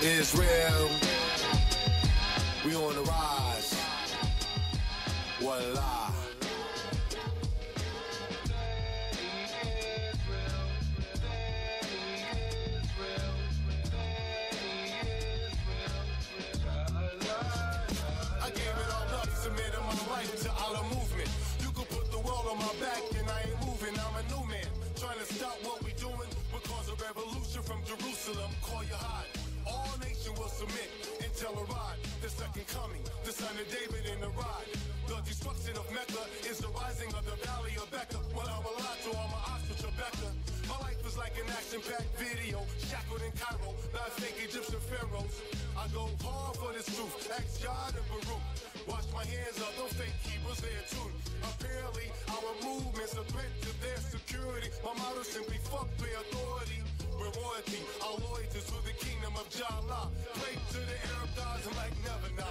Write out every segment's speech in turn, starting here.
Israel, we on the rise. Wallah. I gave it all up, submitted my life to Allah movement. You could put the world on my back and I ain't moving. I'm a new man, trying to stop what we doing. Because a revolution from Jerusalem, call you hot. All nation will submit until a rod. The second coming, the son of David in the rod. The destruction of Mecca is the rising of the valley of Becca. When I'm alive to all my ops with Rebecca. My life is like an action-packed video, shackled in Cairo, not fake Egyptian pharaohs. I go hard for this truth, ask God and Baruch. Wash my hands up, no fake Hebrews there too. Apparently, our movement's a threat to their security. My motto simply fuck their authority. We're royalty, our loyalty to the kingdom of Jah. Pray to the Arab gods like never nah.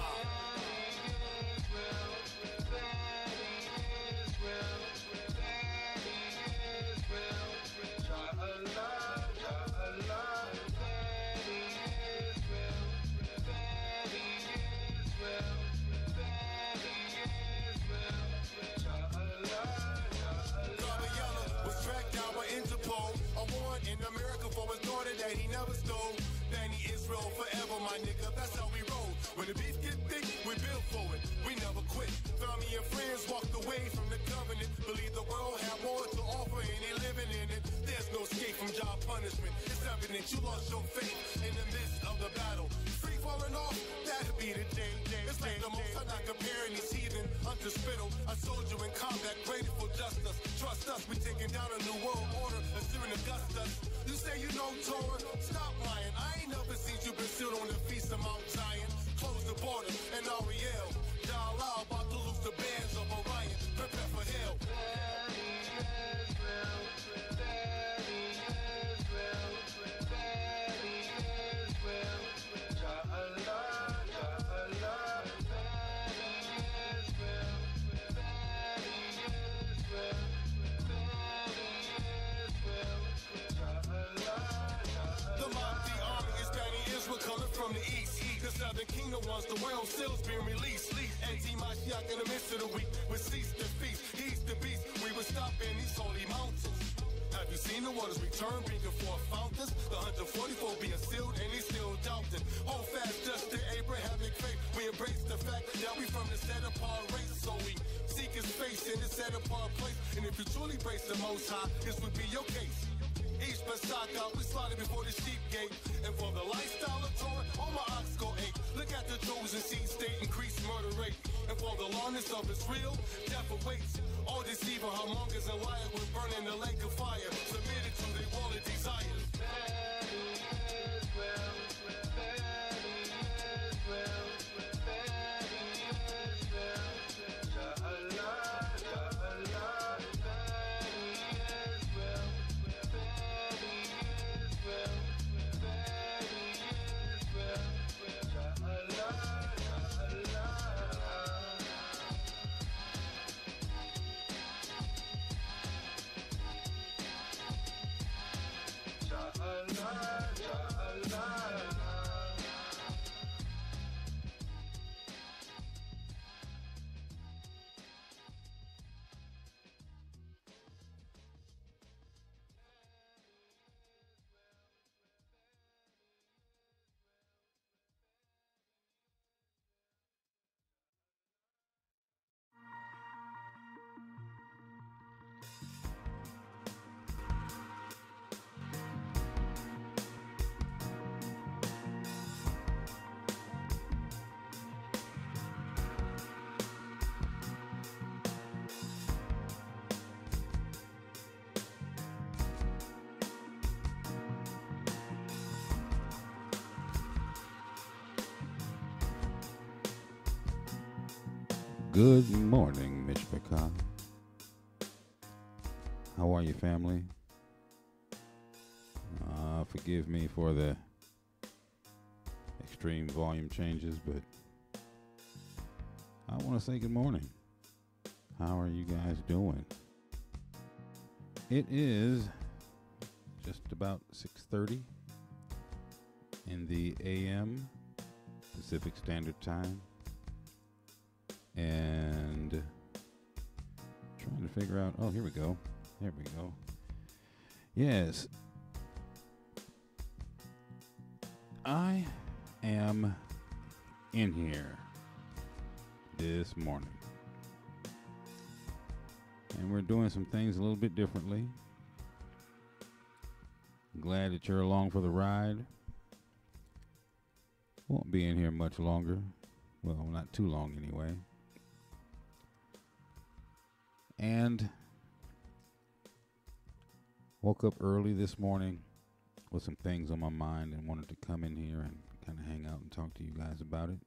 That he never stole. Bani Israel forever, my nigga, that's how we roll. When the beef get thick, we build for it. We never quit. Family and friends walked away from the covenant. Believe the world had more to offer and they living in it. There's no escape from job punishment. It's evident you lost your faith in the midst of the battle. Free falling off, that'll be the day. It's like the most I'm not comparing these heathen unto spittle. A soldier in combat, grateful justice. Trust us, we taking down a new world order. Assyrian Augustus. You say you know Torah? Stop lying. I ain't never seen you been still on the feast of Mount Zion. Close the border and Ariel. Jalal about to lose the bands of Orion. Prepare for hell. From the east, the southern kingdom wants the world stills being released. Anti-Mashiach in the midst of the week, we cease the feast. He's the beast, we will stop in these holy mountains. Have you seen the waters return, bringing forth fountains? The 144 being sealed, and he's still doubting. Hold fast, just the Abrahamic faith. We embrace the fact that we from the set-apart race, so we seek his face in the set-apart place. And if you truly embrace the Most High, this would be your case. Mishpachah, we slaughtered before the sheep gate. And for the lifestyle of Torah, all my ox go ache. Look at the chosen seed state, increased murder rate. And for the longest of Israel, death awaits. All deceiver, humongous and liar will burn in the lake of fire. Submitted to their worldly desires. Good morning, Mishpachah. How are you, family? Forgive me for the extreme volume changes, but I want to say good morning. How are you guys doing? It is just about 6:30, in the AM, Pacific Standard Time. And trying to figure out, oh, here we go. There we go. Yes. I am in here this morning. And we're doing some things a little bit differently. Glad that you're along for the ride. Won't be in here much longer. Well, not too long anyway. And woke up early this morning with some things on my mind and wanted to come in here and kind of hang out and talk to you guys about it.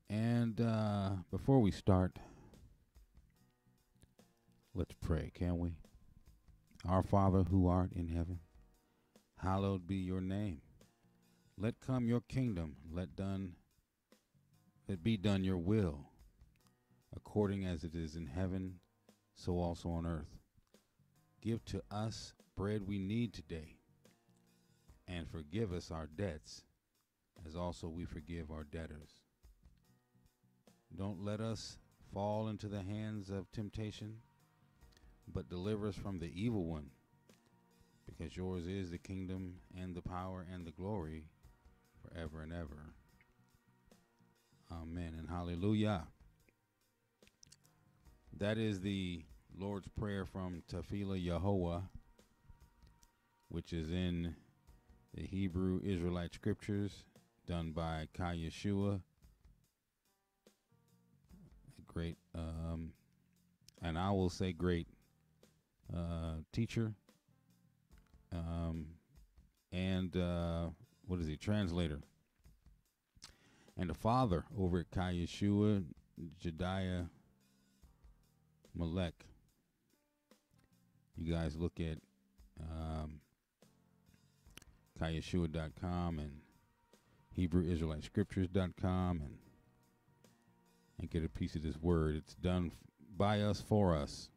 And before we start, let's pray, can we? Our Father who art in heaven, hallowed be your name. Let come your kingdom. Let be done your will, according as it is in heaven, so also on earth. Give to us bread we need today, and forgive us our debts, as also we forgive our debtors. Don't let us fall into the hands of temptation, but deliver us from the evil one, because yours is the kingdom and the power and the glory forever and ever. Amen and hallelujah. That is the Lord's Prayer from Tefillah Yehovah, which is in the Hebrew Israelite Scriptures, done by Yeshua, a great, and I will say great teacher, and what is he, translator, and the father over at Yeshua, Jediah Malek. You guys look at Yeshua.com and HebrewIsraeliteScriptures.com and get a piece of this word. It's done by us, for us.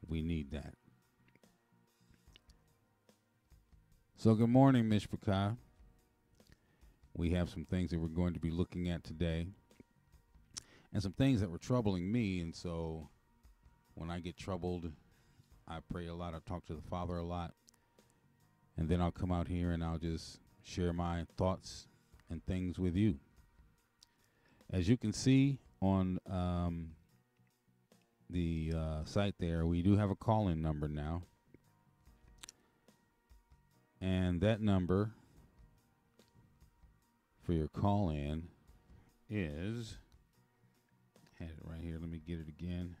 We need that. So good morning, Mishpachah. We have some things that we're going to be looking at today, and some things that were troubling me. And so when I get troubled, I pray a lot. I talk to the Father a lot. And then I'll come out here and I'll just share my thoughts and things with you. As you can see on the site there, we do have a call-in number now. And that number for your call-in is, I had it right here, let me get it again.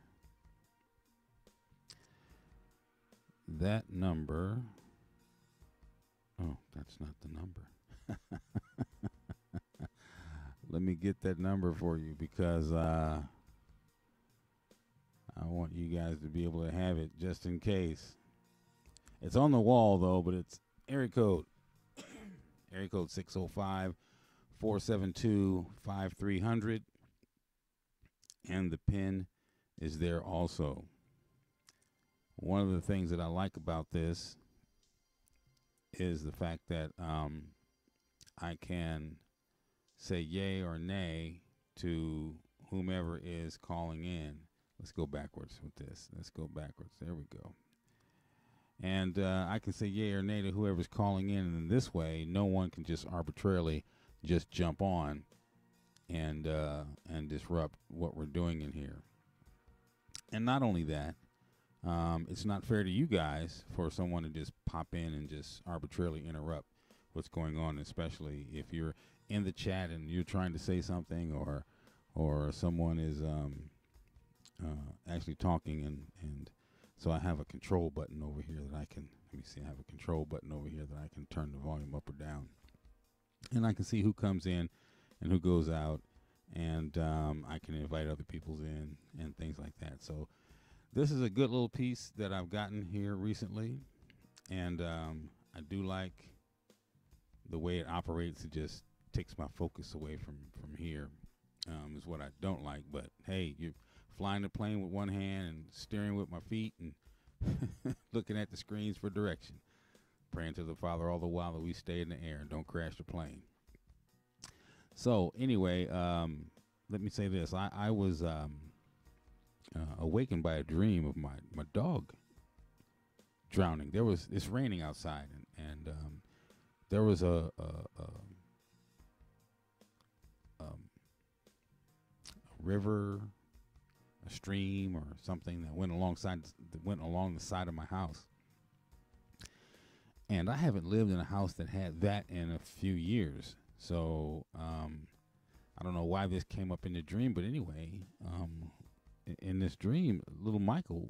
That number, oh, that's not the number. Let me get that number for you, because I want you guys to be able to have it just in case. It's on the wall, though, but it's area code 605-472-5300, and the PIN is there also. One of the things that I like about this is the fact that I can say yay or nay to whomever is calling in. Let's go backwards with this. Let's go backwards. There we go. And I can say yay or nay to whoever's calling in. And in this way, no one can just arbitrarily just jump on and disrupt what we're doing in here. And not only that, it's not fair to you guys for someone to just pop in and just arbitrarily interrupt what's going on, especially if you're in the chat and you're trying to say something, or someone is actually talking, and so I have a control button over here that I can, let me see, I have a control button over here that I can turn the volume up or down, and I can see who comes in and who goes out, and I can invite other people in and things like that. So this is a good little piece that I've gotten here recently, and I do like the way it operates. It just takes my focus away from here, is what I don't like. But hey, you're flying the plane with one hand and steering with my feet and looking at the screens for direction. praying to the Father all the while that we stay in the air and don't crash the plane. So anyway, let me say this. I was awakened by a dream of my dog drowning. It's raining outside, and there was a river, a stream, or something that went along the side of my house. And I haven't lived in a house that had that in a few years. So I don't know why this came up in the dream, but anyway, in this dream, little Michael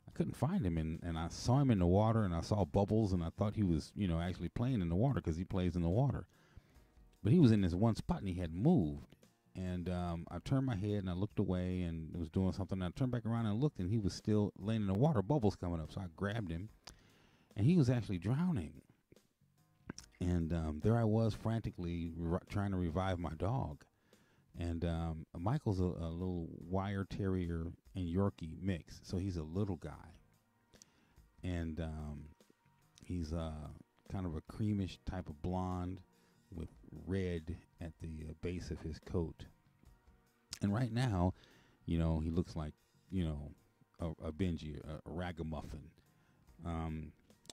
I couldn't find him, and I saw him in the water, and I saw bubbles, and I thought he was, actually playing in the water because he plays in the water. But he was in this one spot, and he had moved. And I turned my head, and I looked away, and was doing something. And I turned back around and looked, and he was still laying in the water, bubbles coming up. So I grabbed him, and he was actually drowning. And there I was frantically trying to revive my dog. And Michael's a little wire terrier and Yorkie mix, so he's a little guy. And he's kind of a creamish type of blonde with red at the base of his coat. And right now, he looks like, a Benji, a ragamuffin.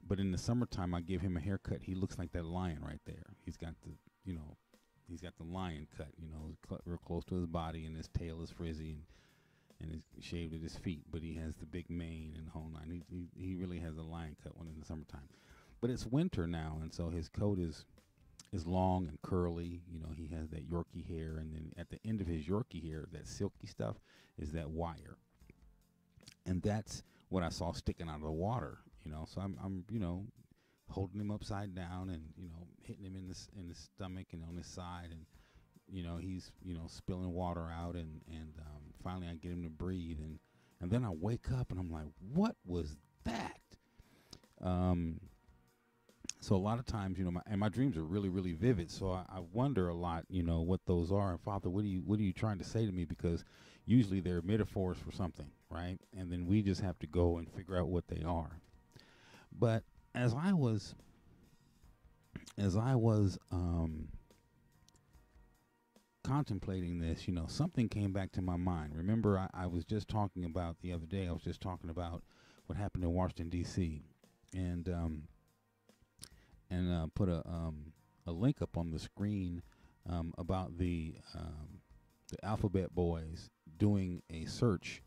But in the summertime, I give him a haircut. He looks like that lion right there. He's got the lion cut, real close to his body, and his tail is frizzy and he's shaved at his feet. But he has the big mane and the whole nine. He really has a lion cut one in the summertime. But it's winter now, and so his coat is long and curly. He has that Yorkie hair, and then at the end of his Yorkie hair, that silky stuff, is that wire. And that's what I saw sticking out of the water. So I'm holding him upside down and hitting him in the stomach and on his side, and he's spilling water out, and finally I get him to breathe, and then I wake up and I'm like, what was that? So a lot of times, my dreams are really, really vivid. So I wonder a lot, what those are. And Father, what are you trying to say to me? Because usually they're metaphors for something, right? And then we just have to go and figure out what they are. But as I was contemplating this, something came back to my mind. Remember, I was just talking about the other day. I was just talking about what happened in Washington D.C. and put a link up on the screen about the Alphabet Boys doing a search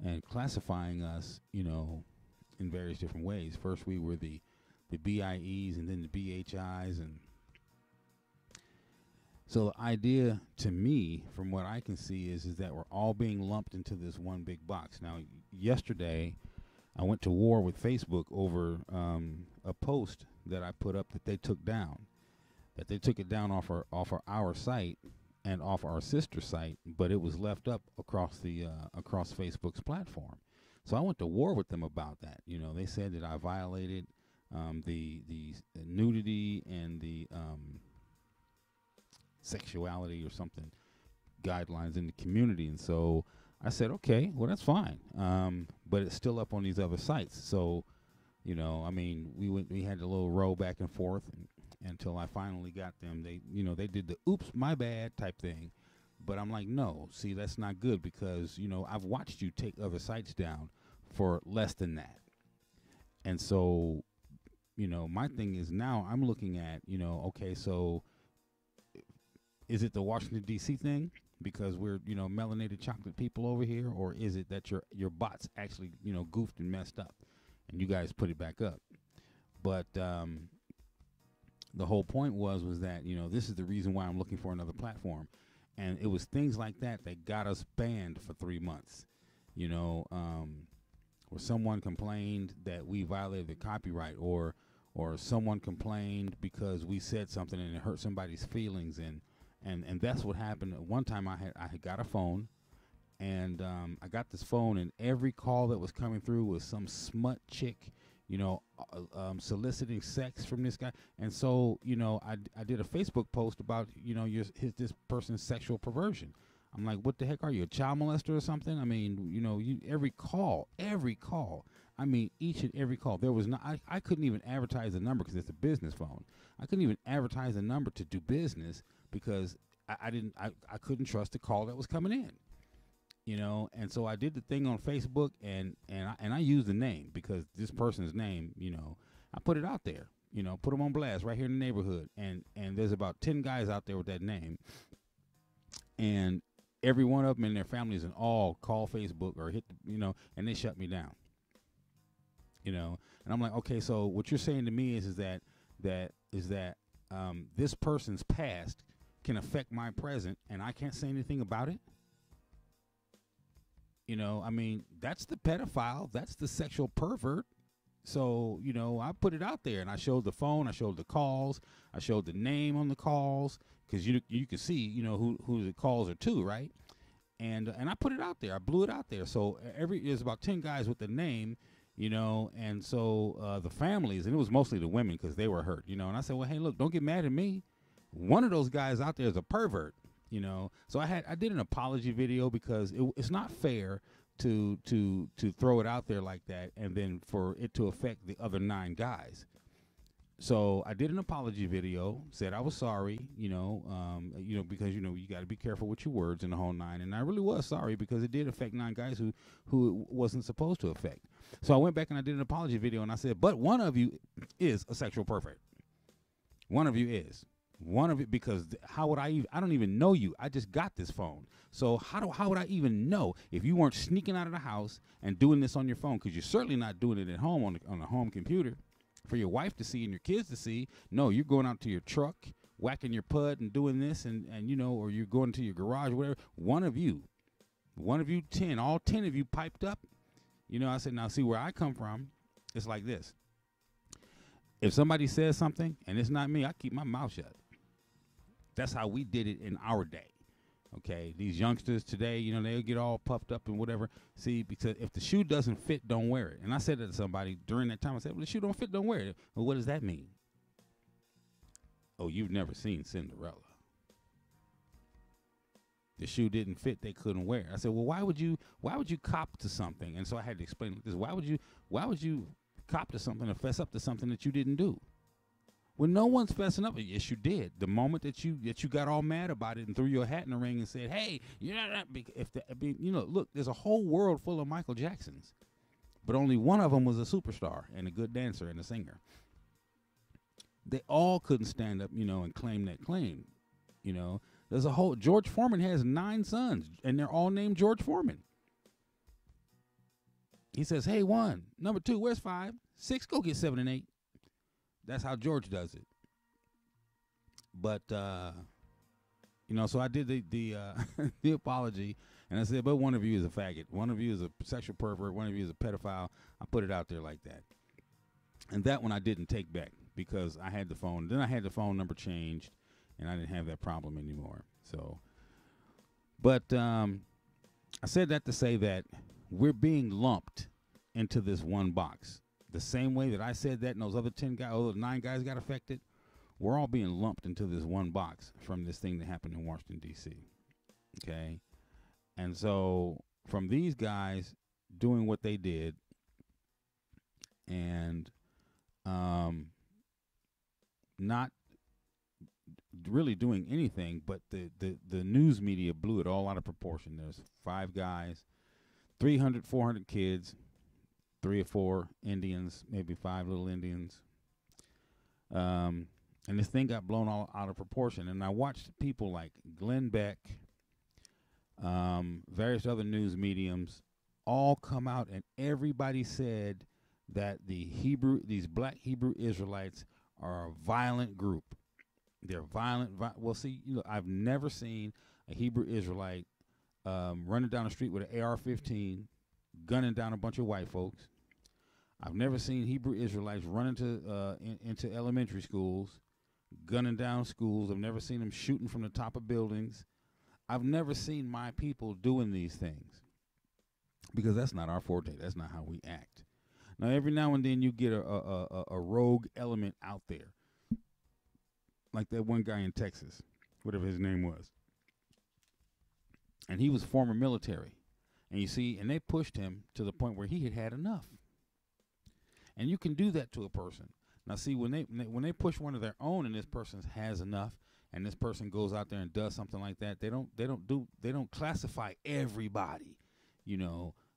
and classifying us, in various different ways. First, we were the BIEs, and then the BHIs, and so the idea to me, from what I can see, is that we're all being lumped into this one big box. Now, yesterday, I went to war with Facebook over a post that I put up that they took down. That they took it down off our site and off our sister site, but it was left up across Facebook's platform. So I went to war with them about that. They said that I violated the nudity and the sexuality or something guidelines in the community, and so I said, okay, well, that's fine, but it's still up on these other sites. So, we had a little row back and forth until I finally got them. They did the oops, my bad type thing. But I'm like, no, see, that's not good because, I've watched you take other sites down for less than that. And so, my thing is now I'm looking at, okay, so is it the Washington, D.C. thing? Because we're, melanated chocolate people over here, or is it that your bots actually, goofed and messed up, and you guys put it back up? But the whole point was that, this is the reason why I'm looking for another platform, and it was things like that got us banned for 3 months, where someone complained that we violated the copyright, or someone complained because we said something and it hurt somebody's feelings, and that's what happened. One time I had got a phone, and I got this phone, and every call that was coming through was some smut chick, soliciting sex from this guy. And so, I did a Facebook post about, this person's sexual perversion. I'm like, what the heck are you, a child molester or something? I mean, every call, I mean, each and every call. There was not. I couldn't even advertise the number because it's a business phone. I couldn't even advertise the number to do business because I couldn't trust the call that was coming in. You know, and so I did the thing on Facebook, and I used the name because this person's name, you know, I put it out there, you know, put them on blast right here in the neighborhood, and there's about 10 guys out there with that name, and every one of them and their families and all call Facebook or hit, you know, and they shut me down, you know, and I'm like, okay, so what you're saying to me is that this person's past can affect my present, and I can't say anything about it. You know, I mean, that's the pedophile. That's the sexual pervert. So, you know, I put it out there, and I showed the phone. I showed the calls. I showed the name on the calls because you can see, you know, who the calls are to, right? And I put it out there. I blew it out there. So there's about 10 guys with the name, you know, and so the families, and it was mostly the women because they were hurt, you know. And I said, well, hey, look, don't get mad at me. One of those guys out there is a pervert. You know, so I did an apology video because it's not fair to throw it out there like that and then for it to affect the other 9 guys. So I did an apology video, said I was sorry, you know, because you know you got to be careful with your words in the whole 9, and I really was sorry because it did affect 9 guys who it wasn't supposed to affect. So I went back and I did an apology video and I said, but one of you is a sexual pervert. One of you is. One of it, because how would I don't even know you. I just got this phone. So how would I even know if you weren't sneaking out of the house and doing this on your phone? Because you're certainly not doing it at home on a home computer for your wife to see and your kids to see. No, you're going out to your truck, whacking your pud and doing this and you know, or you're going to your garage or whatever. One of you 10, all 10 of you piped up. You know, I said, now see where I come from, it's like this. If somebody says something and it's not me, I keep my mouth shut. That's how we did it in our day, okay? These youngsters today, you know, they'll get all puffed up and whatever. See, because if the shoe doesn't fit, don't wear it. And I said that to somebody during that time. I said, well, the shoe don't fit, don't wear it. Well, what does that mean? Oh, you've never seen Cinderella. The shoe didn't fit, they couldn't wear it. I said, well, why would you cop to something? And so I had to explain this. Why would you cop to something or fess up to something that you didn't do? Well, no one's fessing up. Yes, you did. The moment that you got all mad about it and threw your hat in the ring and said, "Hey, you're not," you know, look, there's a whole world full of Michael Jacksons, but only one of them was a superstar and a good dancer and a singer. They all couldn't stand up, you know, and claim that claim. You know, there's a whole George Foreman has 9 sons, and they're all named George Foreman. He says, "Hey, 1, number 2, where's 5, 6? Go get 7 and 8." That's how George does it. But you know, so I did the the apology, and I said, but one of you is a faggot, one of you is a sexual pervert, one of you is a pedophile. I put it out there like that, and that one I didn't take back because I had the phone. Then I had the phone number changed, and I didn't have that problem anymore. So, but I said that to say that we're being lumped into this one box. The same way that I said that and those other 10 guys, those 9 guys got affected, we're all being lumped into this one box from this thing that happened in Washington, D.C. Okay? And so from these guys doing what they did and not really doing anything, but the news media blew it all out of proportion. There's 5 guys, 300, 400 kids, 3 or 4 Indians, maybe 5 little Indians. And this thing got blown all out of proportion. And I watched people like Glenn Beck, various other news mediums, all come out, and everybody said that these black Hebrew Israelites are a violent group. They're violent. Well, see, you know, I've never seen a Hebrew Israelite running down the street with an AR-15, gunning down a bunch of white folks. I've never seen Hebrew Israelites run into elementary schools, gunning down schools. I've never seen them shooting from the top of buildings. I've never seen my people doing these things because that's not our forte. That's not how we act. Now, every now and then you get a rogue element out there, like that one guy in Texas, whatever his name was. And he was former military. And you see, and they pushed him to the point where he had had enough. And you can do that to a person. Now, see, when they push one of their own, and this person has enough, and this person goes out there and does something like that, they don't classify everybody,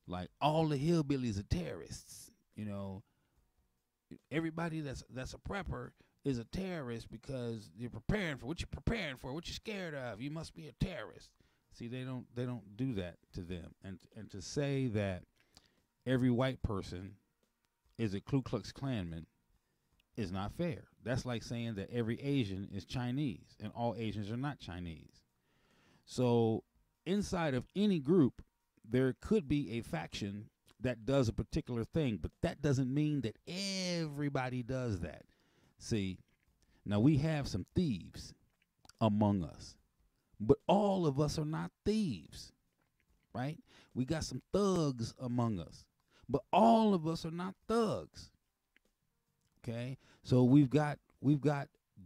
like all the hillbillies are terrorists. Everybody that's a prepper is a terrorist because you're preparing for what you're preparing for, what you're scared of. You must be a terrorist. See, they don't do that to them, and to say that every white person is a Ku Klux Klanman is not fair. That's like saying that every Asian is Chinese, and all Asians are not Chinese. So inside of any group, there could be a faction that does a particular thing, but that doesn't mean that everybody does that. See, now we have some thieves among us, but all of us are not thieves, right? We got some thugs among us, but all of us are not thugs. Okay, so we've got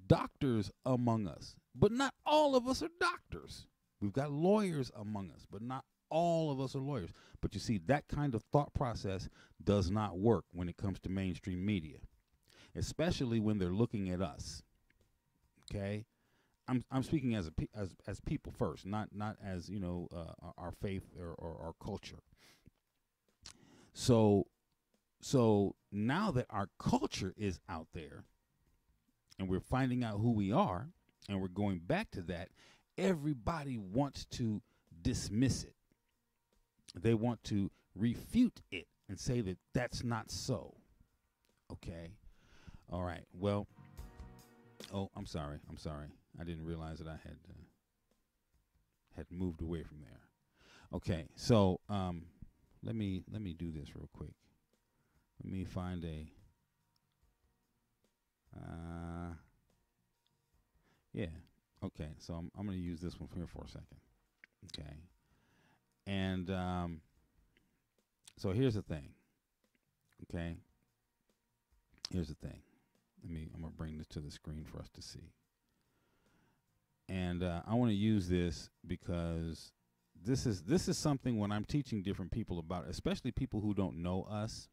doctors among us, but not all of us are doctors. We've got lawyers among us, but not all of us are lawyers. But you see, that kind of thought process does not work when it comes to mainstream media, especially when they're looking at us. Okay, I'm speaking as people first, not as our faith or our culture. So now that our culture is out there and we're finding out who we are and we're going back to that, everybody wants to dismiss it. They want to refute it and say that that's not so. Okay. All right. Well, I'm sorry. I didn't realize that I had moved away from there. Okay. So, let me do this real quick. Let me find okay, so I'm going to use this one here for a second. Okay. And so here's the thing. Okay. Here's the thing. I'm going to bring this to the screen for us to see. And I want to use this because this is something when I'm teaching different people about, especially people who don't know us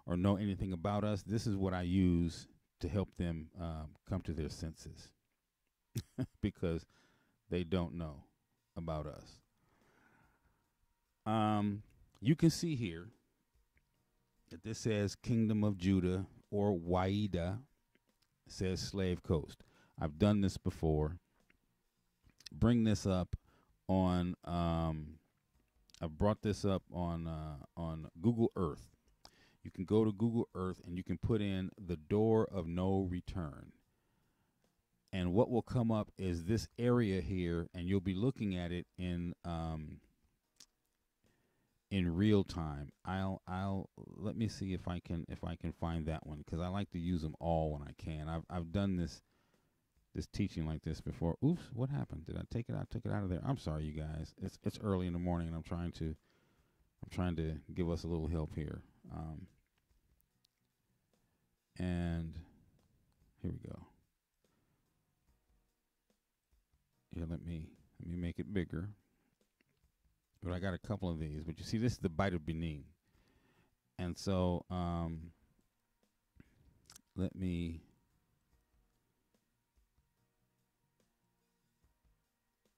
or know anything about us, this is what I use to help them come to their senses because they don't know about us. You can see here that this says Kingdom of Judah or Waida. It says Slave Coast. I've done this before. Bring this up on I brought this up on Google Earth. You can go to Google Earth and you can put in the door of no return. And what will come up is this area here, and you'll be looking at it in real time. I'll let me see if I can find that one, because I like to use them all when I can. I've done this teaching like this before. Oops, what happened? Did I take it out? I took it out of there. I'm sorry, you guys. It's early in the morning, and I'm trying to give us a little help here. And here we go. Yeah, let me make it bigger. But I got a couple of these. But you see, this is the Bite of Benin. And so let me.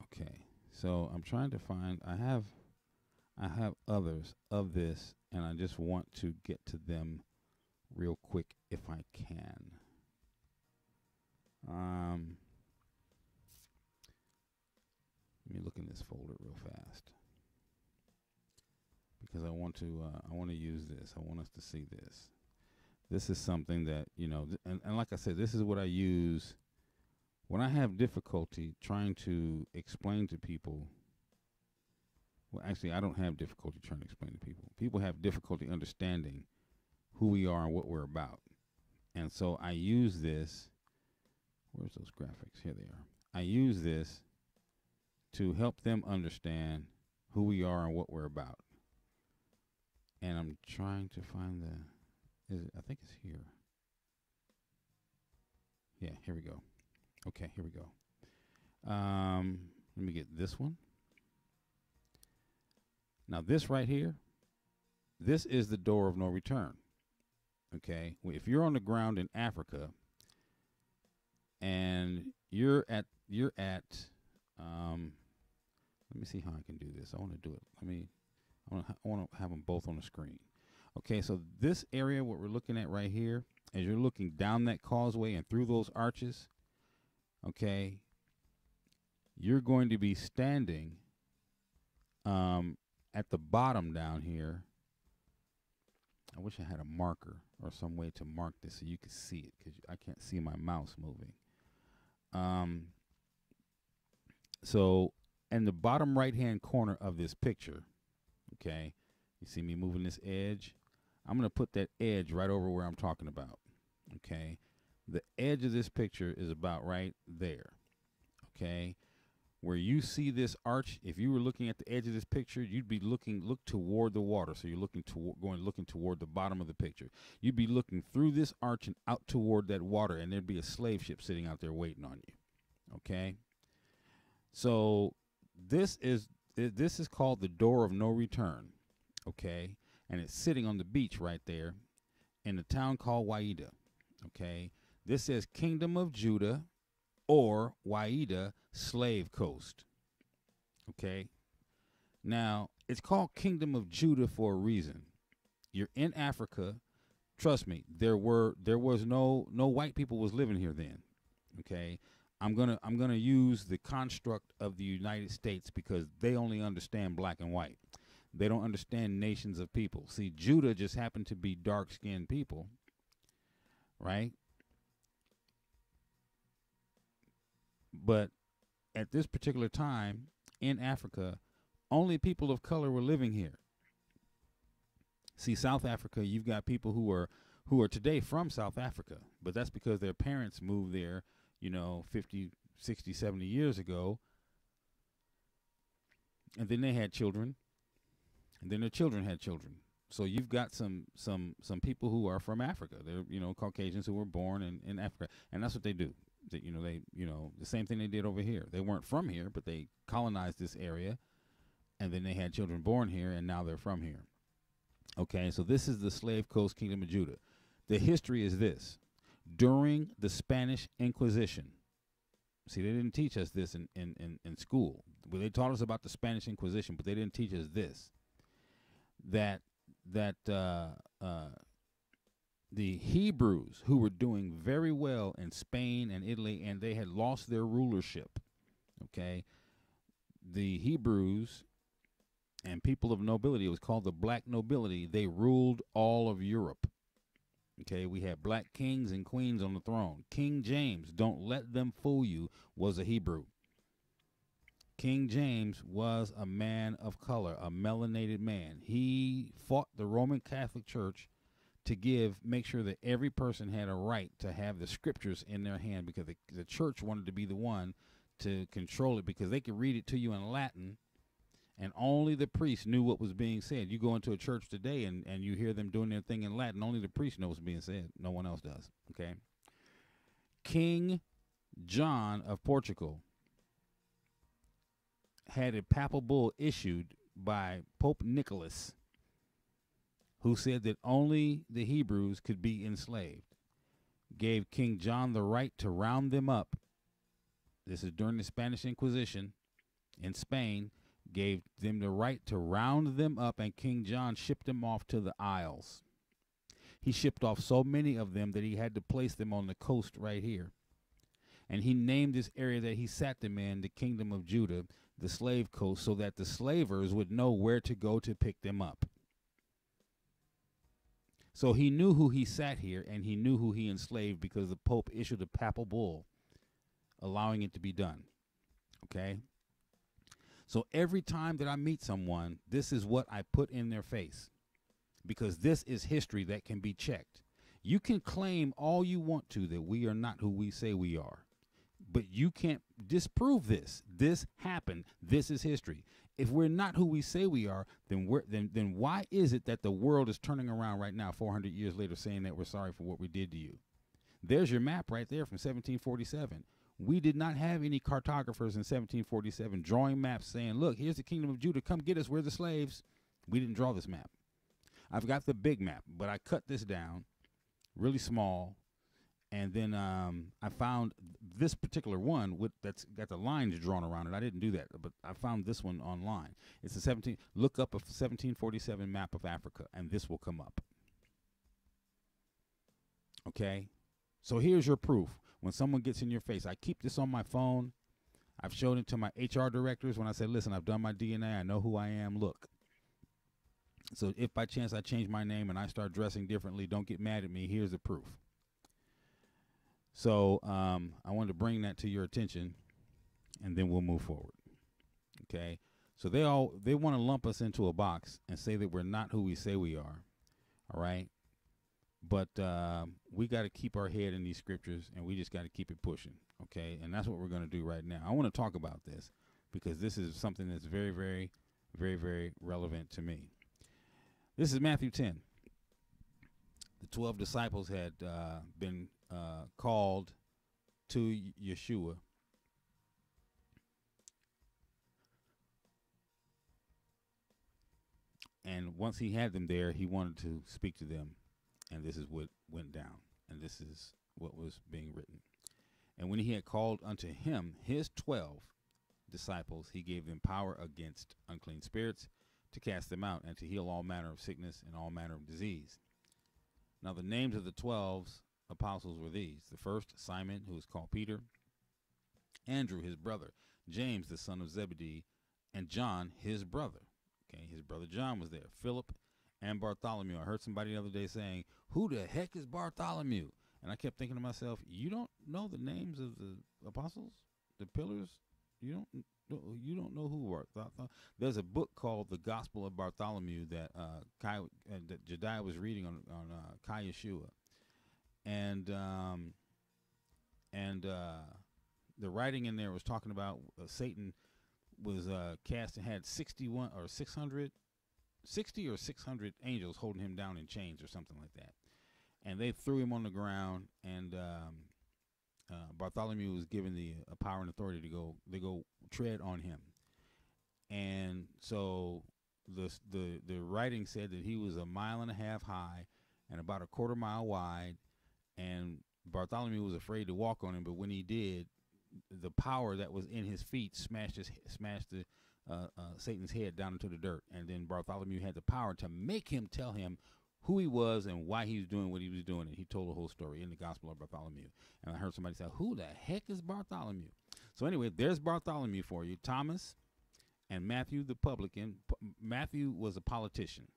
Okay, so I'm trying to find. I have others of this, and I just want to get to them real quick if I can. Let me look in this folder real fast because I want to use this. I want us to see this. This is something that, and like I said, this is what I use when I have difficulty trying to explain to people. Well, actually, I don't have difficulty trying to explain to people. People have difficulty understanding who we are and what we're about. And so I use this. Where's those graphics? Here they are. I use this to help them understand who we are and what we're about. And I'm trying to find I think it's here. Yeah, here we go. Okay, here we go. Let me get this one. Now this right here, this is the door of no return. Okay, if you're on the ground in Africa and you're at let me see how I can do this. I want to do it. I want to have them both on the screen. Okay, so this area, what we're looking at right here, as you're looking down that causeway and through those arches, okay, you're going to be standing at the bottom down here. I wish I had a marker or some way to mark this so you could see it, because I can't see my mouse moving. So in the bottom right-hand corner of this picture, okay, you see me moving this edge? I'm going to put that edge right over where I'm talking about, okay? The edge of this picture is about right there, okay? Where you see this arch, if you were looking at the edge of this picture, you'd be look toward the water. So you're looking toward the bottom of the picture. You'd be looking through this arch and out toward that water, and there'd be a slave ship sitting out there waiting on you, okay? So this is called the door of no return, okay? And it's sitting on the beach right there in a town called Waida, okay? This says Kingdom of Judah or Waida Slave Coast, okay? Now, it's called Kingdom of Judah for a reason. You're in Africa. Trust me, there was no white people was living here then, okay? I'm gonna use the construct of the United States because they only understand black and white. They don't understand nations of people. See, Judah just happened to be dark-skinned people, right? But at this particular time in Africa, only people of color were living here. See, South Africa, you've got people who are today from South Africa, but that's because their parents moved there, 50, 60, 70 years ago. And then they had children, and then their children had children. So you've got some people who are from Africa. They're, Caucasians who were born in Africa, and that's what they do. They, the same thing they did over here. They weren't from here, but they colonized this area, and then they had children born here, and now they're from here. Okay, so this is the Slave Coast Kingdom of Judah. The history is this. During the Spanish Inquisition, see, they didn't teach us this in school. Well, they taught us about the Spanish Inquisition, but they didn't teach us this. That the Hebrews, who were doing very well in Spain and Italy, and they had lost their rulership, okay? The Hebrews and people of nobility, it was called the black nobility, they ruled all of Europe. Okay, we had black kings and queens on the throne. King James, don't let them fool you, was a Hebrew. King James was a man of color, a melanated man. He fought the Roman Catholic Church to make sure that every person had a right to have the scriptures in their hand, because the church wanted to be the one to control it, because they could read it to you in Latin, and only the priest knew what was being said. You go into a church today and you hear them doing their thing in Latin. Only the priest knows what's being said. No one else does, okay? King John of Portugal had a papal bull issued by Pope Nicholas, who said that only the Hebrews could be enslaved. Gave King John the right to round them up. This is during the Spanish Inquisition in Spain. Gave them the right to round them up, and King John shipped them off to the Isles. He shipped off so many of them that he had to place them on the coast right here. And he named this area that he sat them in the Kingdom of Judah, the Slave Coast, so that the slavers would know where to go to pick them up. So he knew who he sat here, and he knew who he enslaved, because the Pope issued a papal bull allowing it to be done. Okay? So every time that I meet someone, this is what I put in their face, because this is history that can be checked. You can claim all you want to that we are not who we say we are, but you can't disprove this. This happened. This is history. If we're not who we say we are, then why is it that the world is turning around right now, 400 years later, saying that we're sorry for what we did to you? There's your map right there from 1747. We did not have any cartographers in 1747 drawing maps saying, look, here's the Kingdom of Judah. Come get us. We're the slaves. We didn't draw this map. I've got the big map, but I cut this down really small. And then I found this particular one that's got the lines drawn around it. I didn't do that, but I found this one online. It's a look up a 1747 map of Africa, and this will come up. Okay? So here's your proof. When someone gets in your face, I keep this on my phone. I've shown it to my HR directors when I say, listen, I've done my D.N.A. I know who I am. Look. So if by chance I change my name and I start dressing differently, don't get mad at me. Here's the proof. So I wanted to bring that to your attention, and then we'll move forward. Okay? So they want to lump us into a box and say that we're not who we say we are. All right? But we got to keep our head in these scriptures, and we just got to keep it pushing. Okay? And that's what we're going to do right now. I want to talk about this because this is something that's very, very, very, very relevant to me. This is Matthew 10. The 12 disciples had been called to Yeshua. And once he had them there, he wanted to speak to them. And this is what went down. And this is what was being written. And when he had called unto him his 12 disciples, he gave them power against unclean spirits to cast them out and to heal all manner of sickness and all manner of disease. Now the names of the 12 apostles were these. The first, Simon, who is called Peter, Andrew, his brother, James, the son of Zebedee, and John, his brother. Okay, his brother John was there. Philip and Bartholomew. I heard somebody the other day saying, who the heck is Bartholomew? And I kept thinking to myself, you don't know the names of the apostles, the pillars? You don't know who Bartholomew. There's a book called The Gospel of Bartholomew that that Jediah was reading on IDKIYR. And the writing in there was talking about Satan was cast and had 60 or 600 angels holding him down in chains or something like that. And they threw him on the ground, and Bartholomew was given the power and authority to go tread on him. And so the writing said that he was 1.5 miles high and about 1/4 mile wide, and Bartholomew was afraid to walk on him, but when he did, the power that was in his feet smashed Satan's head down into the dirt. And then Bartholomew had the power to make him tell him who he was and why he was doing what he was doing. And he told the whole story in the Gospel of Bartholomew. And I heard somebody say, who the heck is Bartholomew? So anyway, there's Bartholomew for you. Thomas and Matthew the publican. Matthew was a politician.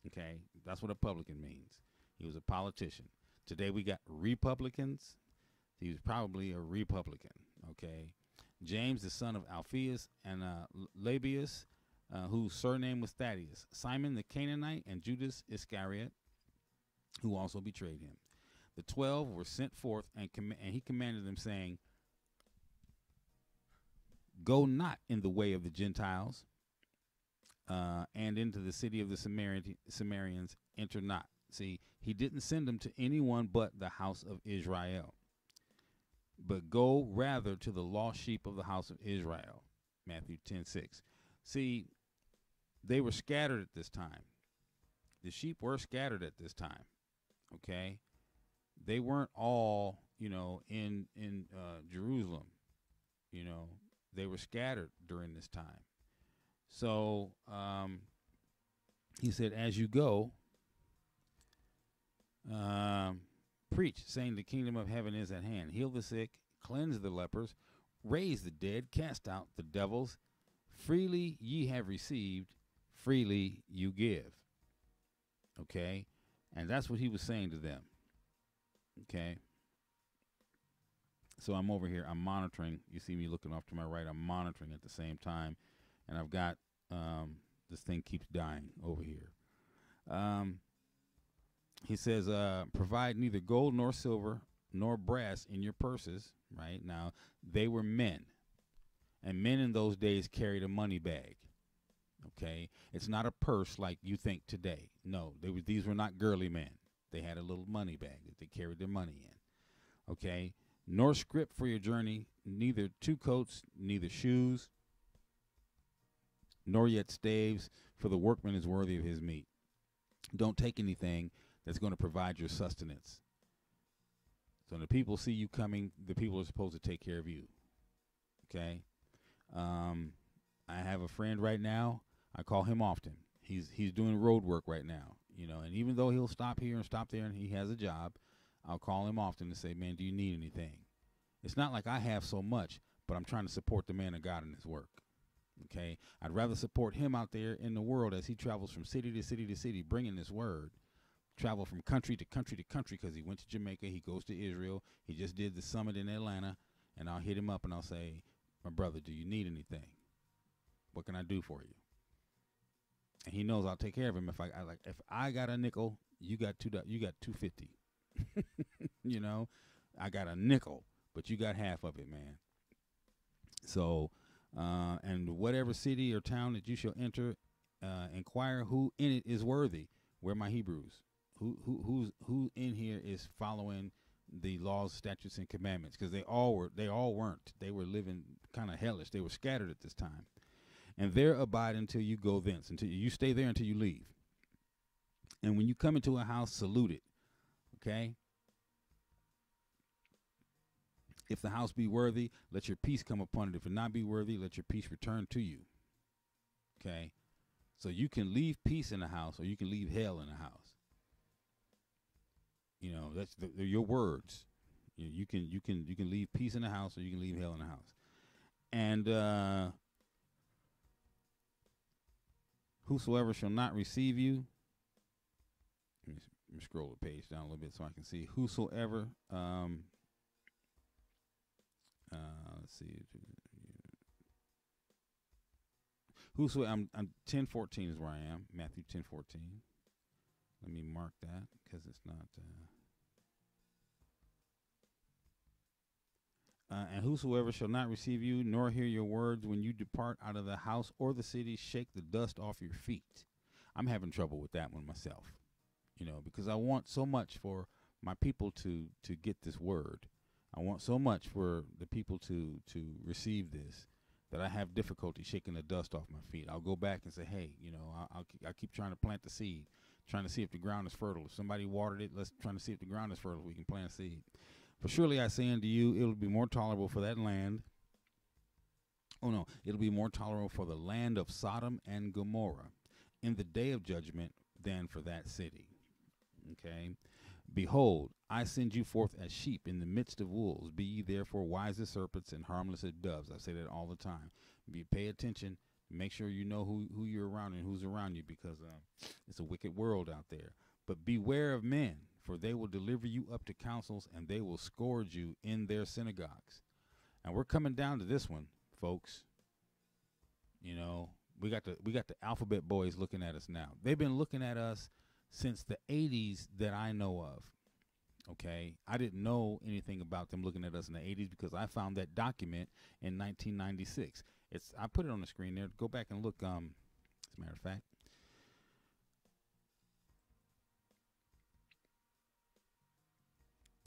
Okay, that's what a publican means. He was a politician. Today we got Republicans. He was probably a Republican. Okay, James the son of Alphaeus and Labius, whose surname was Thaddeus. Simon the Canaanite and Judas Iscariot, who also betrayed him. The 12 were sent forth, and he commanded them, saying, go not in the way of the Gentiles, and into the city of the Samaritans enter not. See, he didn't send them to anyone but the house of Israel. But go rather to the lost sheep of the house of Israel. Matthew 10:6. See, they were scattered at this time. The sheep were scattered at this time. Okay, they weren't all, in Jerusalem. They were scattered during this time. So he said, as you go, preach, saying the kingdom of heaven is at hand. Heal the sick, cleanse the lepers, raise the dead, cast out the devils. Freely ye have received, freely you give. Okay? And that's what he was saying to them. Okay? So I'm over here. I'm monitoring. You see me looking off to my right. I'm monitoring at the same time. And I've got this thing keeps dying over here. He says, provide neither gold nor silver nor brass in your purses. Right? Now, they were men. And men in those days carried a money bag. Okay? It's not a purse like you think today. No, these were not girly men. They had a little money bag that they carried their money in. Okay? Nor scrip for your journey, neither 2 coats, neither shoes, nor yet staves, for the workman is worthy of his meat. Don't take anything that's going to provide your sustenance. So when the people see you coming, the people are supposed to take care of you. Okay? I have a friend right now. I call him often. He's doing road work right now, you know, and even though he'll stop here and stop there and he has a job, I'll call him often and say, man, do you need anything? It's not like I have so much, but I'm trying to support the man of God in his work. Okay? I'd rather support him out there in the world as he travels from city to city to city, bringing this word. Travel from country to country to country, because he went to Jamaica, he goes to Israel, he just did the summit in Atlanta, and I'll hit him up and I'll say, my brother, do you need anything? What can I do for you? And he knows I'll take care of him. If I got a nickel, you got $2.50. You know, I got a nickel, but you got half of it, man. So, and whatever city or town that you shall enter, inquire who in it is worthy. Where are my Hebrews? Who in here is following the laws, statutes, and commandments? Because they all weren't. They were living kind of hellish. They were scattered at this time. And there abide until you go thence. Until you stay there until you leave. And when you come into a house, salute it. Okay? If the house be worthy, let your peace come upon it. If it not be worthy, let your peace return to you. Okay? So you can leave peace in the house, or you can leave hell in the house. You know, that's your words. You can leave peace in the house, or you can leave hell in the house. And whosoever shall not receive you. Let me scroll the page down a little bit so I can see. Whosoever. Let's see. Whosoever. I'm 10:14 is where I am. Matthew 10:14. Let me mark that because it's not. And whosoever shall not receive you, nor hear your words when you depart out of the house or the city, shake the dust off your feet. I'm having trouble with that one myself, you know, because I want so much for my people to get this word. I want so much for the people to receive this that I have difficulty shaking the dust off my feet. I'll go back and say, hey, you know, I'll keep trying to plant the seed, trying to see if the ground is fertile. If somebody watered it, let's try to see if the ground is fertile. We can plant a seed. For surely I say unto you, it will be more tolerable for that land. Oh, no, it'll be more tolerable for the land of Sodom and Gomorrah in the day of judgment than for that city. Okay? Behold, I send you forth as sheep in the midst of wolves. Be ye therefore wise as serpents and harmless as doves. I say that all the time. Pay attention. Make sure you know who you're around and who's around you, because it's a wicked world out there. But beware of men, for they will deliver you up to councils, and they will scourge you in their synagogues. And we're coming down to this one, folks. You know, we got the alphabet boys looking at us now. They've been looking at us since the 80s that I know of. Okay, I didn't know anything about them looking at us in the 80s because I found that document in 1996. I put it on the screen there. Go back and look. As a matter of fact.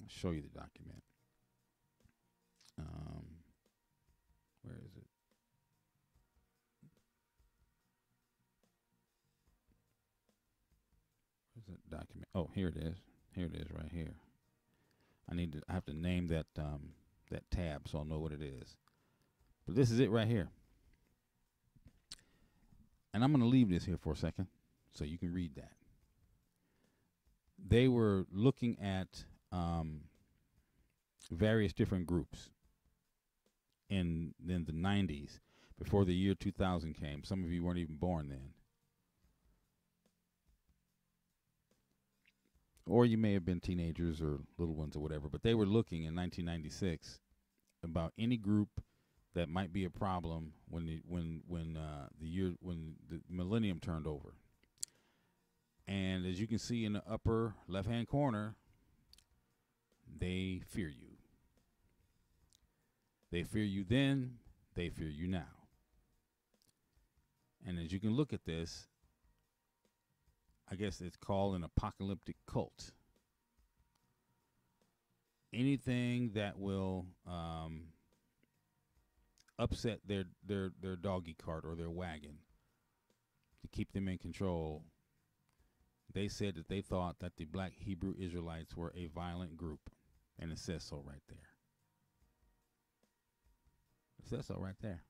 I'll show you the document. Where is it? Where's that document? Oh, here it is. Here it is, right here. I have to name that that tab so I'll know what it is. But this is it right here. And I'm going to leave this here for a second so you can read that. They were looking at various different groups in the 90s, before the year 2000 came. Some of you weren't even born then. Or you may have been teenagers or little ones or whatever, but they were looking in 1996 about any group that might be a problem when the millennium turned over. And as you can see in the upper left-hand corner, they fear you. They fear you then, they fear you now. And as you can look at this, I guess it's called an apocalyptic cult. Anything that will upset their doggy cart or their wagon to keep them in control, they said that they thought that the black Hebrew Israelites were a violent group. And it says so right there. It says so right there.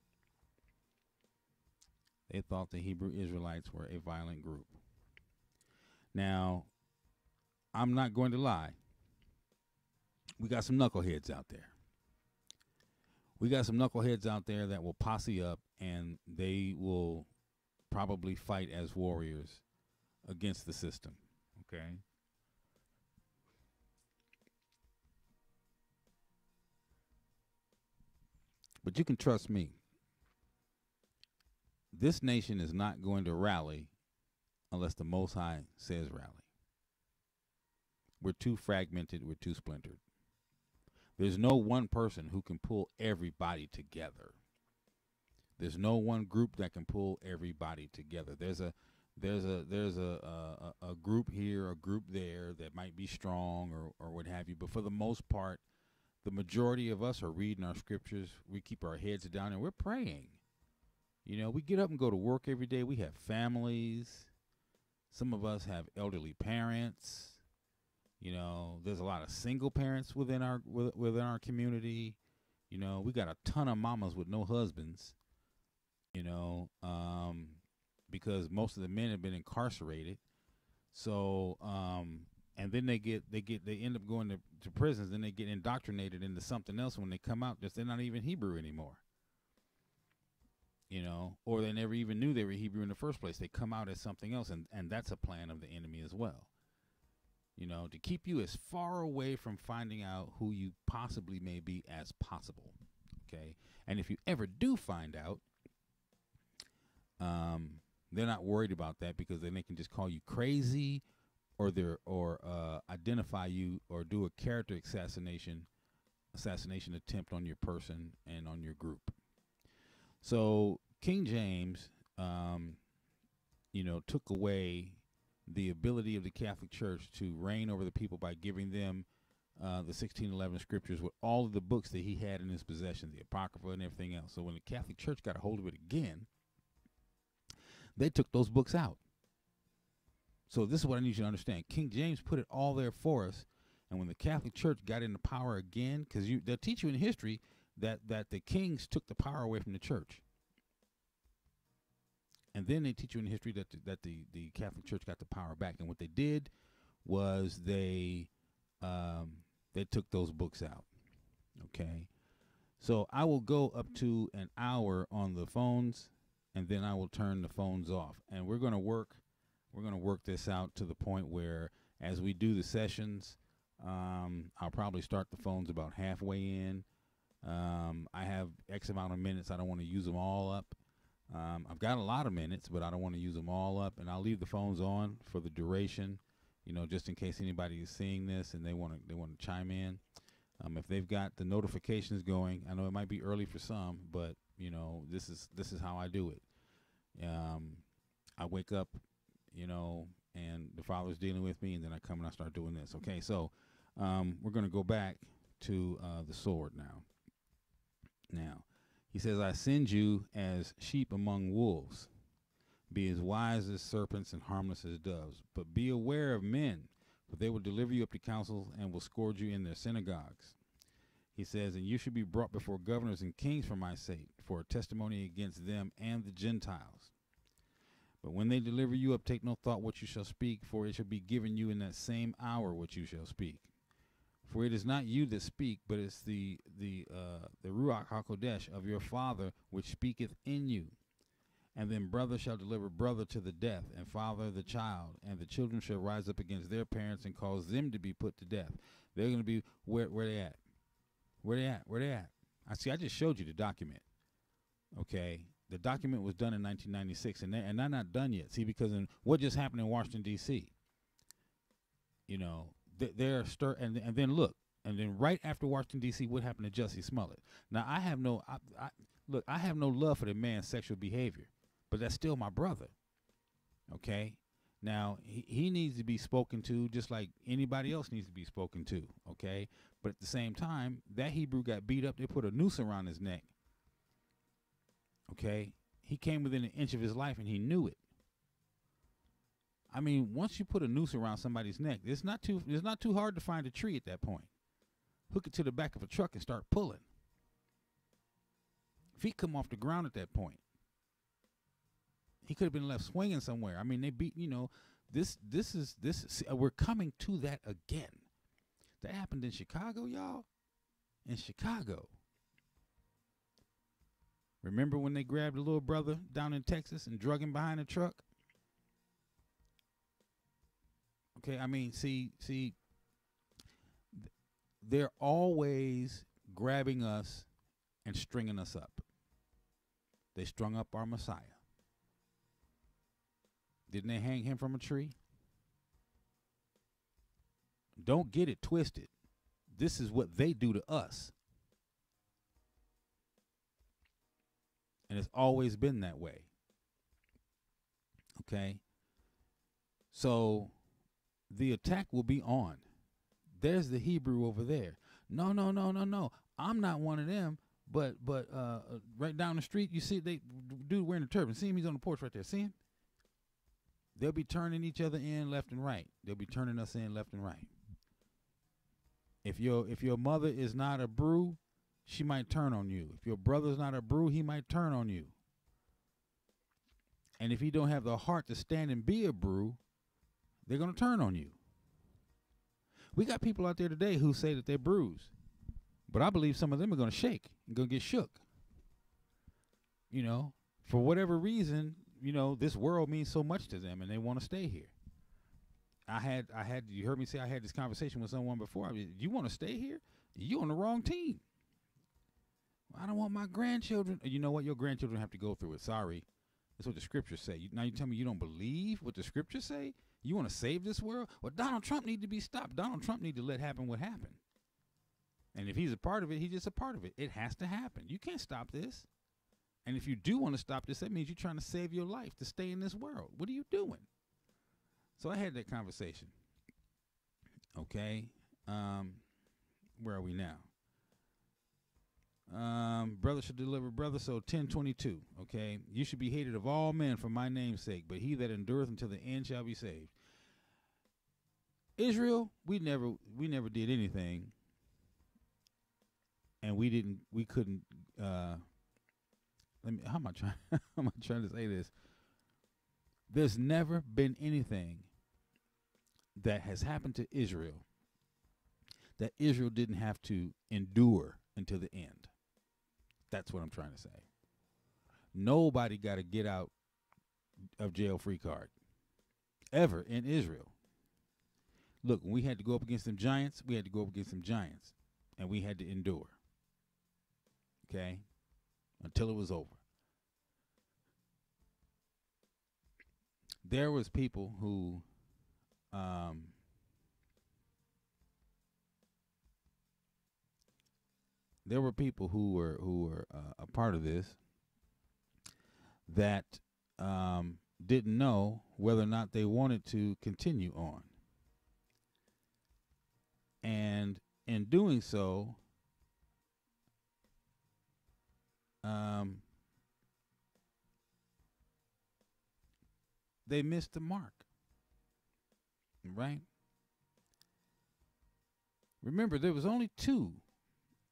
They thought the Hebrew Israelites were a violent group. Now, I'm not going to lie. We got some knuckleheads out there. We got some knuckleheads out there that will posse up, and they will probably fight as warriors against the system. Okay? But you can trust me. This nation is not going to rally unless the Most High says rally. We're too fragmented. We're too splintered. There's no one person who can pull everybody together. There's no one group that can pull everybody together. There's a group here, a group there that might be strong or what have you. But for the most part, the majority of us are reading our scriptures. We keep our heads down and we're praying. You know, we get up and go to work every day. We have families. Some of us have elderly parents. You know, there's a lot of single parents within our community. You know, we got a ton of mamas with no husbands. You know, because most of the men have been incarcerated. So, and then they end up going to prisons. Then they get indoctrinated into something else. When they come out, they're not even Hebrew anymore. You know, or they never even knew they were Hebrew in the first place. They come out as something else, and that's a plan of the enemy as well. You know, to keep you as far away from finding out who you possibly may be as possible. Okay, and if you ever do find out, they're not worried about that, because then they can just call you crazy, or identify you, or do a character assassination attempt on your person and on your group. So King James, you know, took away the ability of the Catholic Church to reign over the people by giving them the 1611 scriptures with all of the books that he had in his possession, the Apocrypha and everything else. So when the Catholic Church got a hold of it again, they took those books out. So this is what I need you to understand. King James put it all there for us. And when the Catholic Church got into power again, because they'll teach you in history that the kings took the power away from the church. And then they teach you in history that the Catholic Church got the power back. And what they did was they took those books out. Okay. So I will go up to an hour on the phones, and then I will turn the phones off. And we're going to work this out to the point where, as we do the sessions, I'll probably start the phones about halfway in. I have X amount of minutes. I don't want to use them all up. I've got a lot of minutes, but I don't want to use them all up. And I'll leave the phones on for the duration, you know, just in case anybody is seeing this and they want to chime in. If they've got the notifications going, I know it might be early for some, but you know, this is how I do it. I wake up, you know, and the Father's dealing with me, and then I come and I start doing this. Okay, so we're going to go back to the sword now. Now, he says, I send you as sheep among wolves. Be as wise as serpents and harmless as doves. But be aware of men, for they will deliver you up to councils and will scourge you in their synagogues. He says, and you should be brought before governors and kings for my sake, for a testimony against them and the Gentiles. But when they deliver you up, take no thought what you shall speak, for it shall be given you in that same hour what you shall speak. For it is not you that speak, but it's the Ruach HaKodesh of your Father which speaketh in you. And then brother shall deliver brother to the death, and father the child, and the children shall rise up against their parents and cause them to be put to death. They're going to be where they at? Where they at? I just showed you the document. Okay, the document was done in 1996, and they're not done yet. See, because what just happened in Washington D.C. You know. They're and then look, and then right after Washington D.C., what happened to Jussie Smollett? Now I have no love for the man's sexual behavior, but that's still my brother. Okay, now he needs to be spoken to just like anybody else needs to be spoken to. Okay, but at the same time, that Hebrew got beat up. They put a noose around his neck. Okay, he came within an inch of his life, and he knew it. I mean, once you put a noose around somebody's neck, it's not too hard to find a tree at that point. Hook it to the back of a truck and start pulling. Feet come off the ground at that point. He could have been left swinging somewhere. I mean, they beat, this is we're coming to that again. That happened in Chicago, y'all. In Chicago. Remember when they grabbed a little brother down in Texas and drug him behind a truck? Okay, I mean, see, they're always grabbing us and stringing us up. They strung up our Messiah. Didn't they hang him from a tree? Don't get it twisted. This is what they do to us. And it's always been that way. Okay? So the attack will be on. There's the Hebrew over there. No. I'm not one of them. But right down the street, you see dude wearing a turban. See him? He's on the porch right there. See him? They'll be turning each other in left and right. They'll be turning us in left and right. If your mother is not a brew, she might turn on you. If your brother's not a brew, he might turn on you. And if he don't have the heart to stand and be a brew, they're going to turn on you. We got people out there today who say that they're brews. But I believe some of them are going to shake and going to get shook. For whatever reason, this world means so much to them and they want to stay here. You heard me say I had this conversation with someone before. I mean, you want to stay here? You on the wrong team. I don't want my grandchildren. You know what? Your grandchildren have to go through it. Sorry. That's what the scriptures say. Now you tell me you don't believe what the scriptures say? You want to save this world? Well, Donald Trump need to be stopped. Donald Trump need to let happen what happened. And if he's a part of it, he's just a part of it. It has to happen. You can't stop this. And if you do want to stop this, that means you're trying to save your life to stay in this world. What are you doing? So I had that conversation. Okay. Where are we now? Brother should deliver brother. So 10:22. Okay. You should be hated of all men for my name's sake, but he that endureth until the end shall be saved. Israel, we never did anything. And we couldn't, how am I trying to say this? There's never been anything that has happened to Israel that Israel didn't have to endure until the end. That's what I'm trying to say. Nobody got a get out of jail free card ever in Israel. Look, when we had to go up against them giants, we had to go up against some giants, and we had to endure. Okay? Until it was over. There was people who were a part of this that didn't know whether or not they wanted to continue on. And in doing so, they missed the mark, right? Remember, there was only 2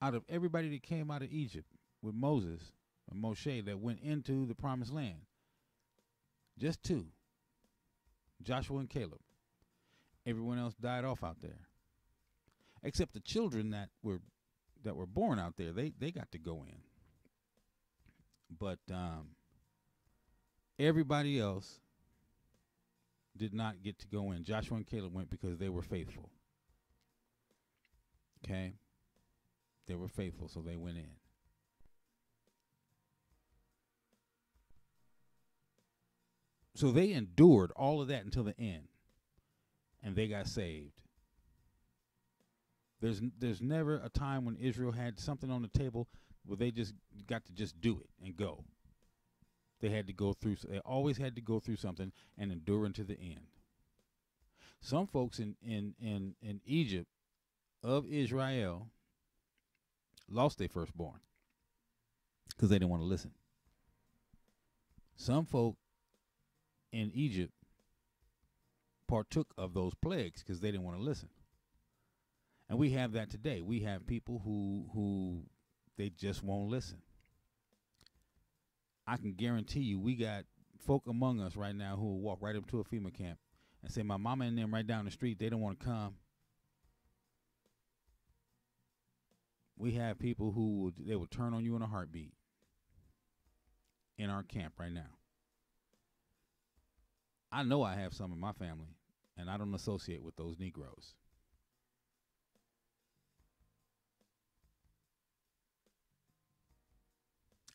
out of everybody that came out of Egypt with Moses or Moshe that went into the promised land. Just 2, Joshua and Caleb. Everyone else died off out there, except the children that were born out there. They got to go in. But everybody else did not get to go in. Joshua and Caleb went because they were faithful. Okay? They were faithful, so they went in. So they endured all of that until the end, and they got saved. There's never a time when Israel had something on the table where they just got to just do it and go. They had to go through. They always had to go through something and endure unto the end. Some folks in Egypt of Israel lost their firstborn because they didn't want to listen. Some folk in Egypt partook of those plagues because they didn't want to listen. And we have that today. We have people who they just won't listen. I can guarantee you we got folk among us right now who will walk right up to a FEMA camp and say, my mama and them right down the street, they don't want to come. We have people who they will turn on you in a heartbeat in our camp right now. I know I have some in my family, and I don't associate with those Negroes.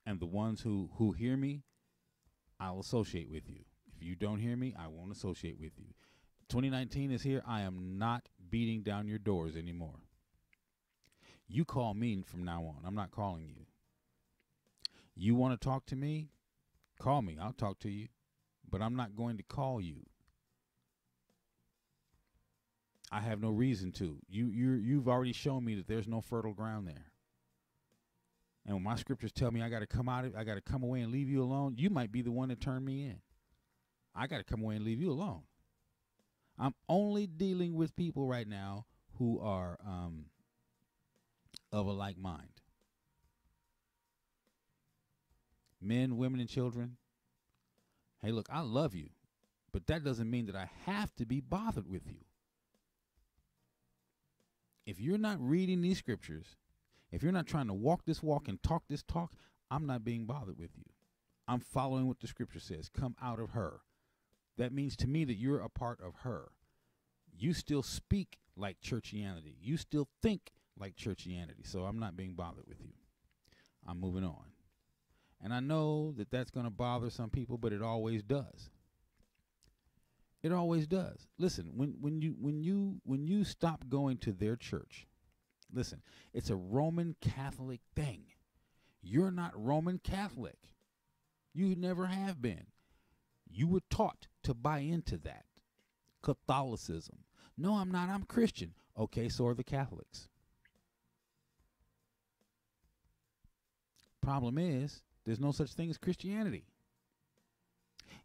And the ones who hear me, I'll associate with you. If you don't hear me, I won't associate with you. 2019 is here. I am not beating down your doors anymore. You call me from now on. I'm not calling you. You want to talk to me? Call me. I'll talk to you. But I'm not going to call you. I have no reason to. You've already shown me that there's no fertile ground there. And when my scriptures tell me I got to come out, I got to come away and leave you alone, you might be the one that turned me in. I got to come away and leave you alone. I'm only dealing with people right now who are of a like mind. Men, women, and children. Hey, look, I love you, but that doesn't mean that I have to be bothered with you. If you're not reading these scriptures, if you're not trying to walk this walk and talk this talk, I'm not being bothered with you. I'm following what the scripture says. Come out of her. That means to me that you're a part of her. You still speak like churchianity. You still think like churchianity. So I'm not being bothered with you. I'm moving on. And I know that that's going to bother some people, but it always does. It always does. Listen, when you stop going to their church, listen, it's a Roman Catholic thing. You're not Roman Catholic. You never have been. You were taught to buy into that. Catholicism. No, I'm not. I'm Christian. Okay, so are the Catholics. Problem is, there's no such thing as Christianity.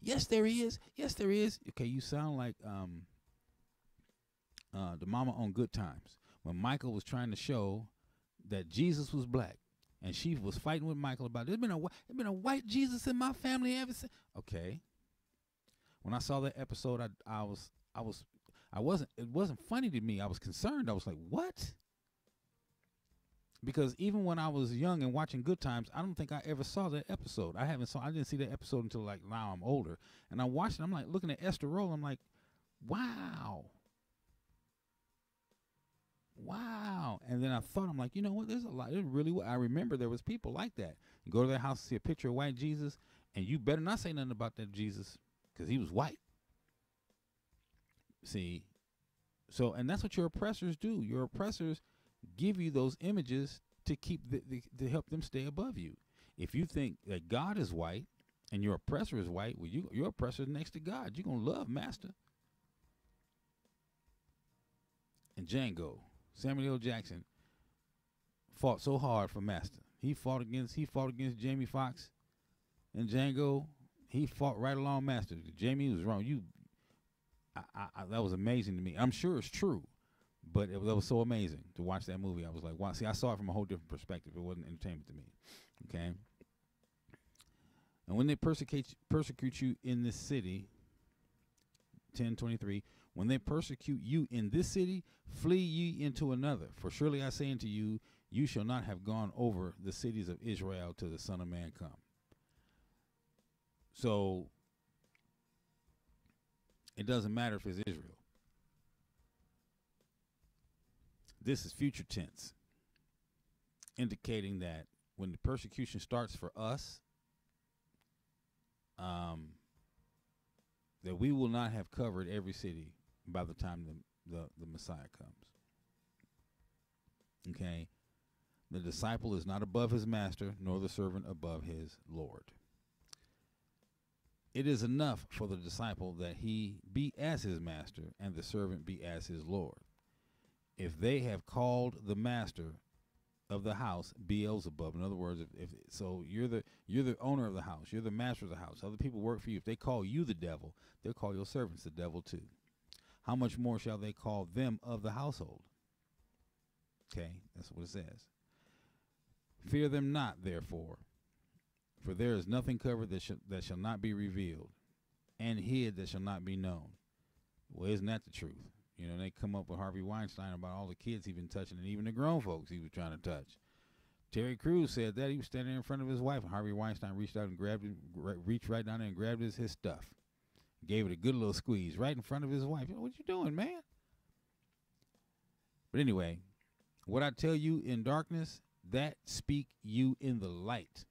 Yes, there is. Yes, there is. Okay, you sound like the mama on Good Times. When Michael was trying to show that Jesus was black, and she was fighting with Michael about there's been a white Jesus in my family ever since. Okay. When I saw that episode, it wasn't funny to me. I was concerned. I was like, what? Because even when I was young and watching Good Times, I don't think I ever saw that episode. I didn't see that episode until like now I'm older. And I watched it. I'm like looking at Esther Roll. I'm like, wow. Wow. And then I thought, I'm like, you know what? There's a lot. I remember there was people like that. You go to their house, see a picture of white Jesus, and you better not say nothing about that Jesus because he was white. See? So, and that's what your oppressors do. Your oppressors give you those images to keep to help them stay above you. If you think that God is white and your oppressor is white, well, your oppressor is next to God. You're going to love Master. And Django, Samuel L. Jackson, fought so hard for Master. He fought against Jamie Foxx and Django. He fought right along Master. Jamie was wrong. That was amazing to me. I'm sure it's true, but that was so amazing to watch that movie. I was like, wow. See, I saw it from a whole different perspective. It wasn't entertainment to me. Okay. And when they persecute you in this city, 10:23, when they persecute you in this city, flee ye into another. For surely I say unto you, you shall not have gone over the cities of Israel till the Son of Man come. So it doesn't matter if it's Israel. This is future tense, indicating that when the persecution starts for us, that we will not have covered every city by the time the Messiah comes. Okay? The disciple is not above his master, nor the servant above his Lord. It is enough for the disciple that he be as his master and the servant be as his Lord. If they have called the master of the house Beelzebub, in other words, if so you're the owner of the house, you're the master of the house. Other people work for you. If they call you the devil, they'll call your servants the devil too. how much more shall they call them of the household? Okay, that's what it says. Fear them not, therefore, for there is nothing covered that shall not be revealed, and hid that shall not be known. Well, isn't that the truth? You know, they come up with Harvey Weinstein about all the kids he's been touching, and even the grown folks he was trying to touch. Terry Crews said that he was standing in front of his wife, and Harvey Weinstein reached out and grabbed him, reached right down there and grabbed his stuff, gave it a good little squeeze right in front of his wife. What you doing, man? But anyway, what I tell you in darkness, that speak you in the light.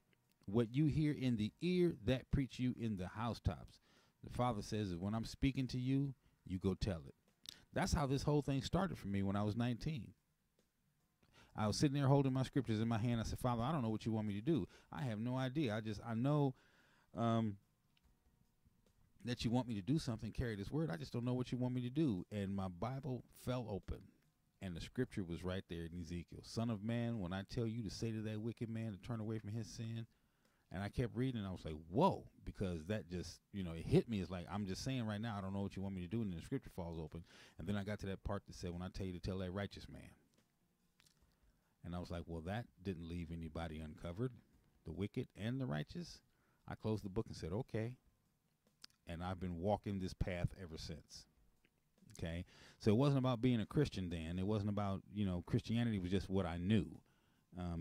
What you hear in the ear, that preach you in the housetops. The Father says that when I'm speaking to you, you go tell it. That's how this whole thing started for me when I was 19. I was sitting there holding my scriptures in my hand. I said, Father, I don't know what you want me to do. I have no idea. I know that you want me to do something, carry this word. I just don't know what you want me to do. And my Bible fell open, and the scripture was right there in Ezekiel. Son of man, when I tell you to say to that wicked man to turn away from his sin. And I kept reading, and I was like, whoa, because that just, it hit me. It's like, I'm just saying right now, I don't know what you want me to do. And then the scripture falls open. And then I got to that part that said, when I tell you to tell that righteous man. And I was like, well, that didn't leave anybody uncovered, the wicked and the righteous. I closed the book and said, okay. And I've been walking this path ever since. Okay. So it wasn't about being a Christian then. It wasn't about, Christianity was just what I knew.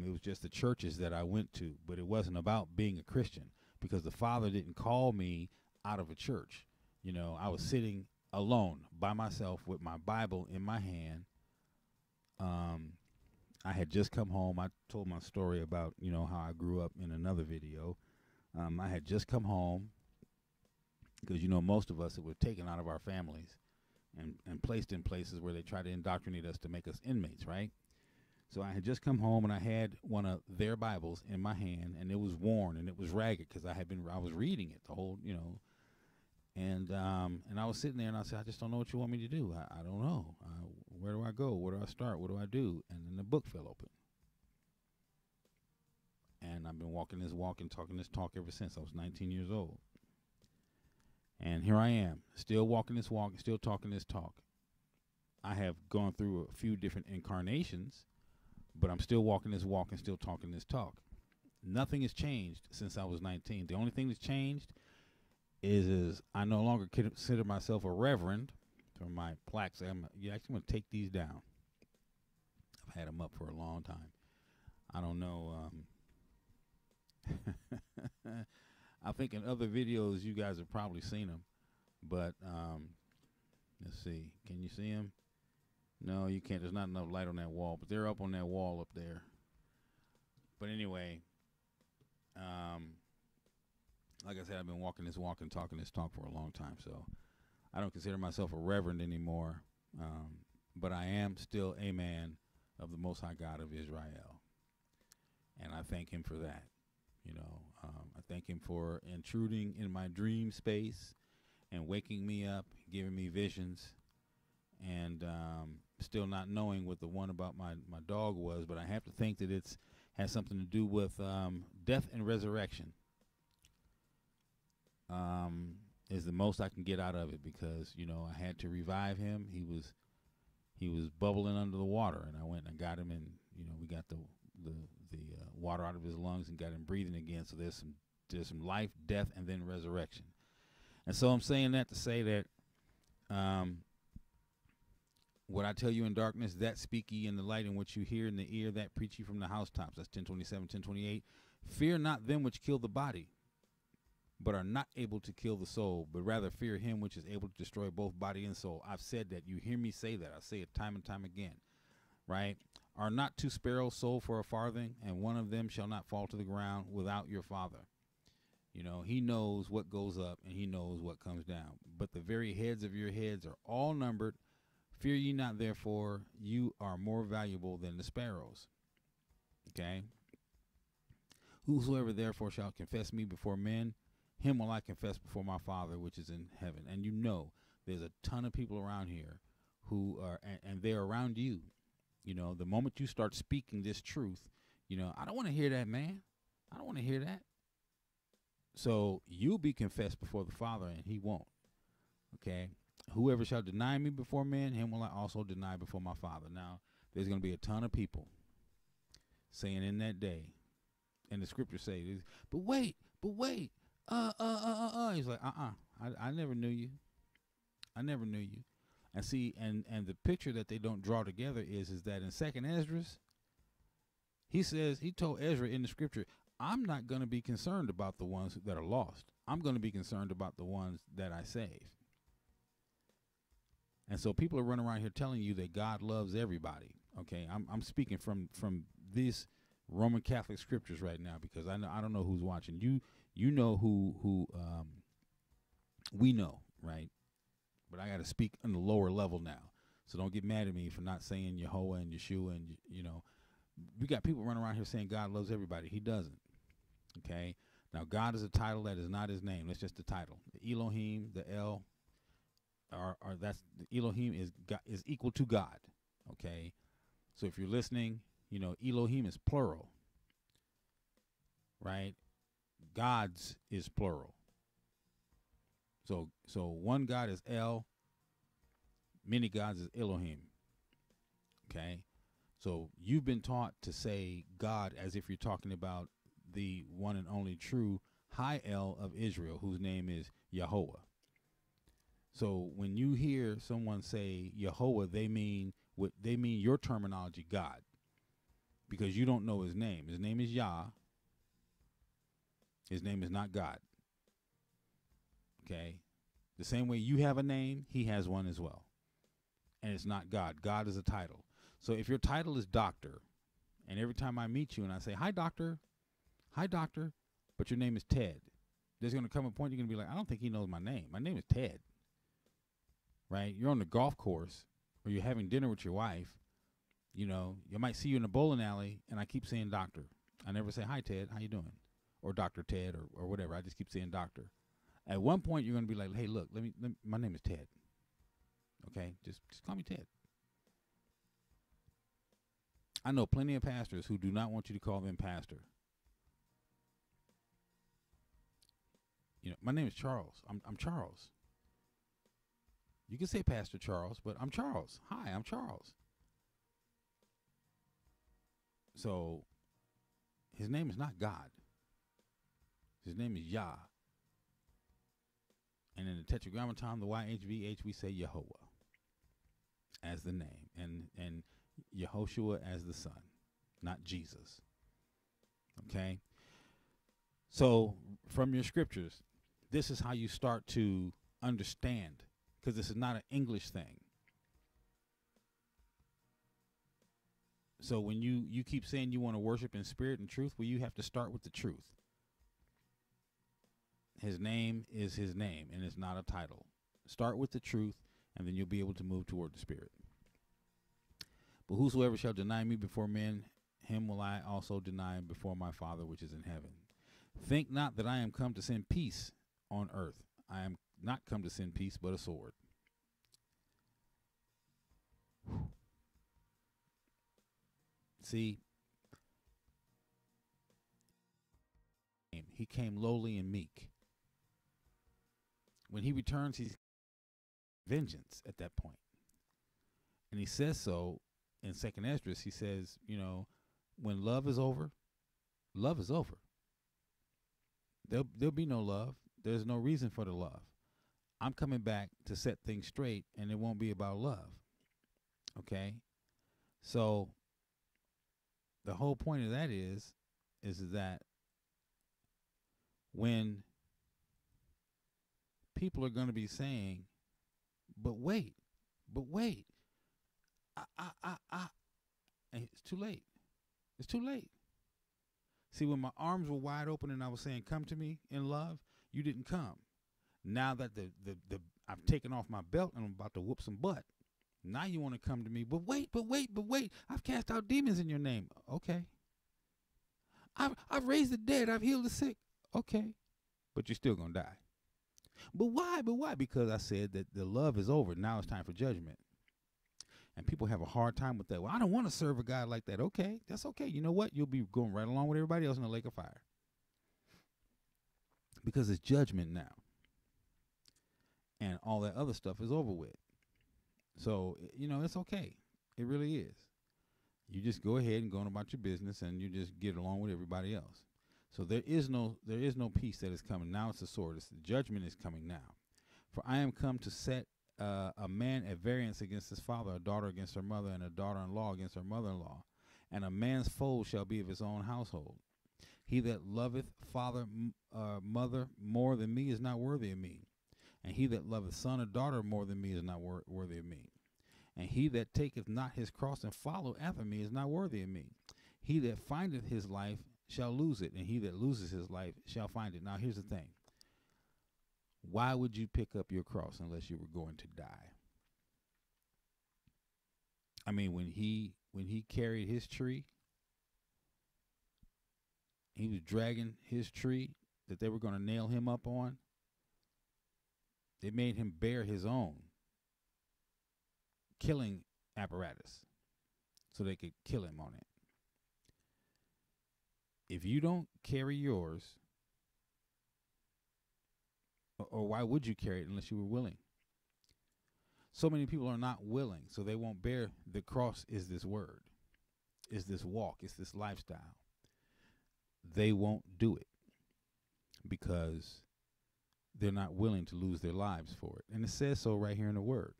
It was just the churches that I went to, but it wasn't about being a Christian because the Father didn't call me out of a church. I was sitting alone by myself with my Bible in my hand. I had just come home. I told my story about, how I grew up in another video. I had just come home because, most of us were taken out of our families and placed in places where they try to indoctrinate us to make us inmates, right? So I had just come home, and I had one of their Bibles in my hand, and it was worn and it was ragged because I was reading it the whole, and I was sitting there, and I said, I just don't know what you want me to do. I don't know. Where do I go? Where do I start? What do I do? And then the book fell open. And I've been walking this walk and talking this talk ever since I was 19 years old. And here I am, still walking this walk, still talking this talk. I have gone through a few different incarnations, but I'm still walking this walk and still talking this talk. Nothing has changed since I was 19. The only thing that's changed is I no longer consider myself a reverend. For my plaques, you actually want to take these down. I've had them up for a long time. I don't know. I think in other videos you guys have probably seen them, but let's see. Can you see them? No, you can't. There's not enough light on that wall, but they're up on that wall up there. But anyway, like I said, I've been walking this walk and talking this talk for a long time, so I don't consider myself a reverend anymore, but I am still a man of the Most High God of Israel, and I thank him for that. I thank him for intruding in my dream space and waking me up, giving me visions, and still not knowing what the one about my dog was, but I have to think that it's has something to do with death and resurrection. Is the most I can get out of it because I had to revive him. He was bubbling under the water, and I went and I got him, and we got the water out of his lungs and got him breathing again. So there's some life, death, and then resurrection. And so I'm saying that to say that what I tell you in darkness, that speak ye in the light, and what you hear in the ear, that preach ye from the housetops. That's 10:27, 10:28. Fear not them which kill the body, but are not able to kill the soul, but rather fear him which is able to destroy both body and soul. I've said that. You hear me say that. I say it time and time again, right? Are not 2 sparrows sold for a farthing, and one of them shall not fall to the ground without your Father? He knows what goes up, and he knows what comes down. But the very heads of your heads are all numbered. Fear ye not, therefore, you are more valuable than the sparrows. Okay? Whosoever therefore shall confess me before men, him will I confess before my Father which is in heaven. And there's a ton of people around here who are, and they're around you. The moment you start speaking this truth, I don't want to hear that, man. I don't want to hear that. So you'll be confessed before the Father, and he won't. Okay? Whoever shall deny me before men, him will I also deny before my Father. Now, there's going to be a ton of people saying in that day, and the scriptures say, but wait, he's like, I never knew you. I never knew you. And see, and the picture that they don't draw together is that in 2nd Esdras, he told Ezra in the scripture, I'm not going to be concerned about the ones that are lost. I'm going to be concerned about the ones that I save. And so people are running around here telling you that God loves everybody. Okay, I'm speaking from these Roman Catholic scriptures right now, because I don't know who's watching. You know who we know, right? But I got to speak on the lower level now. So don't get mad at me for not saying Yehovah and Yeshua, and we got people running around here saying God loves everybody. He doesn't. Okay. Now God is a title that is not his name. That's just the title. The Elohim, the El, that's the Elohim is equal to God. Okay. So if you're listening, Elohim is plural, right? Gods is plural. So one God is El, many gods is Elohim. Okay. So you've been taught to say God as if you're talking about the one and only true H.I.L of Israel, whose name is Yahweh. So when you hear someone say Yahweh, they mean your terminology, God, because you don't know his name. His name is Yah. His name is not God. Okay. The same way you have a name, he has one as well. And it's not God. God is a title. So if your title is doctor, and every time I meet you and I say, hi, doctor, but your name is Ted, there's going to come a point you're going to be like, I don't think he knows my name. My name is Ted. Right? You're on the golf course, or you're having dinner with your wife. You might see you in a bowling alley, and I keep saying doctor. I never say, hi, Ted, how you doing? Or Dr. Ted, or whatever. I just keep saying doctor. At one point, you're going to be like, hey, look, my name is Ted. Okay? Just call me Ted. I know plenty of pastors who do not want you to call them pastor. My name is Charles. I'm Charles. You can say Pastor Charles, but I'm Charles. Hi, I'm Charles. So his name is not God. His name is Yah. And in the Tetragrammaton, the YHVH, we say Yehovah as the name, and Yehoshua as the son, not Jesus. Okay? So from your scriptures, this is how you start to understand, because this is not an English thing. So when you keep saying you want to worship in spirit and truth, well, you have to start with the truth. His name is his name, and it's not a title. Start with the truth, and then you'll be able to move toward the spirit. But whosoever shall deny me before men, him will I also deny before my Father which is in heaven. Think not that I am come to send peace on earth. I am not come to send peace, but a sword. See, he came lowly and meek. When he returns, he's vengeance at that point. And he says so in 2nd Esdras. He says, when love is over, love is over. There'll be no love. There's no reason for the love. I'm coming back to set things straight, and it won't be about love. Okay? So the whole point of that is that when people are going to be saying, but wait, and it's too late. It's too late. See, when my arms were wide open and I was saying, come to me in love, you didn't come. Now that I've taken off my belt and I'm about to whoop some butt, now you want to come to me, but wait, I've cast out demons in your name. Okay. I've raised the dead. I've healed the sick. Okay. But you're still going to die. But why? Because I said that the love is over. Now it's time for judgment. And people have a hard time with that. Well, I don't want to serve a God like that. Okay, that's okay. You know what? You'll be going right along with everybody else in the lake of fire. Because it's judgment now. and all that other stuff is over with. So, it's okay. It really is. You just go ahead and go on about your business, and you just get along with everybody else. So there is no peace that is coming. Now it's the sword. The judgment is coming now. For I am come to set a man at variance against his father, a daughter against her mother, and a daughter-in-law against her mother-in-law. And a man's foe shall be of his own household. He that loveth father or mother more than me is not worthy of me. And he that loveth son or daughter more than me is not worthy of me. And he that taketh not his cross and follow after me is not worthy of me. He that findeth his life shall lose it, and he that loses his life shall find it. Now here's the thing. Why would you pick up your cross unless you were going to die? I mean, when he carried his tree, he was dragging his tree that they were going to nail him up on. They made him bear his own killing apparatus so they could kill him on it. If you don't carry yours, or why would you carry it unless you were willing? So many people are not willing, so they won't bear. The cross is this word, is this walk, is this lifestyle. They won't do it because they're not willing to lose their lives for it. And it says so right here in the word.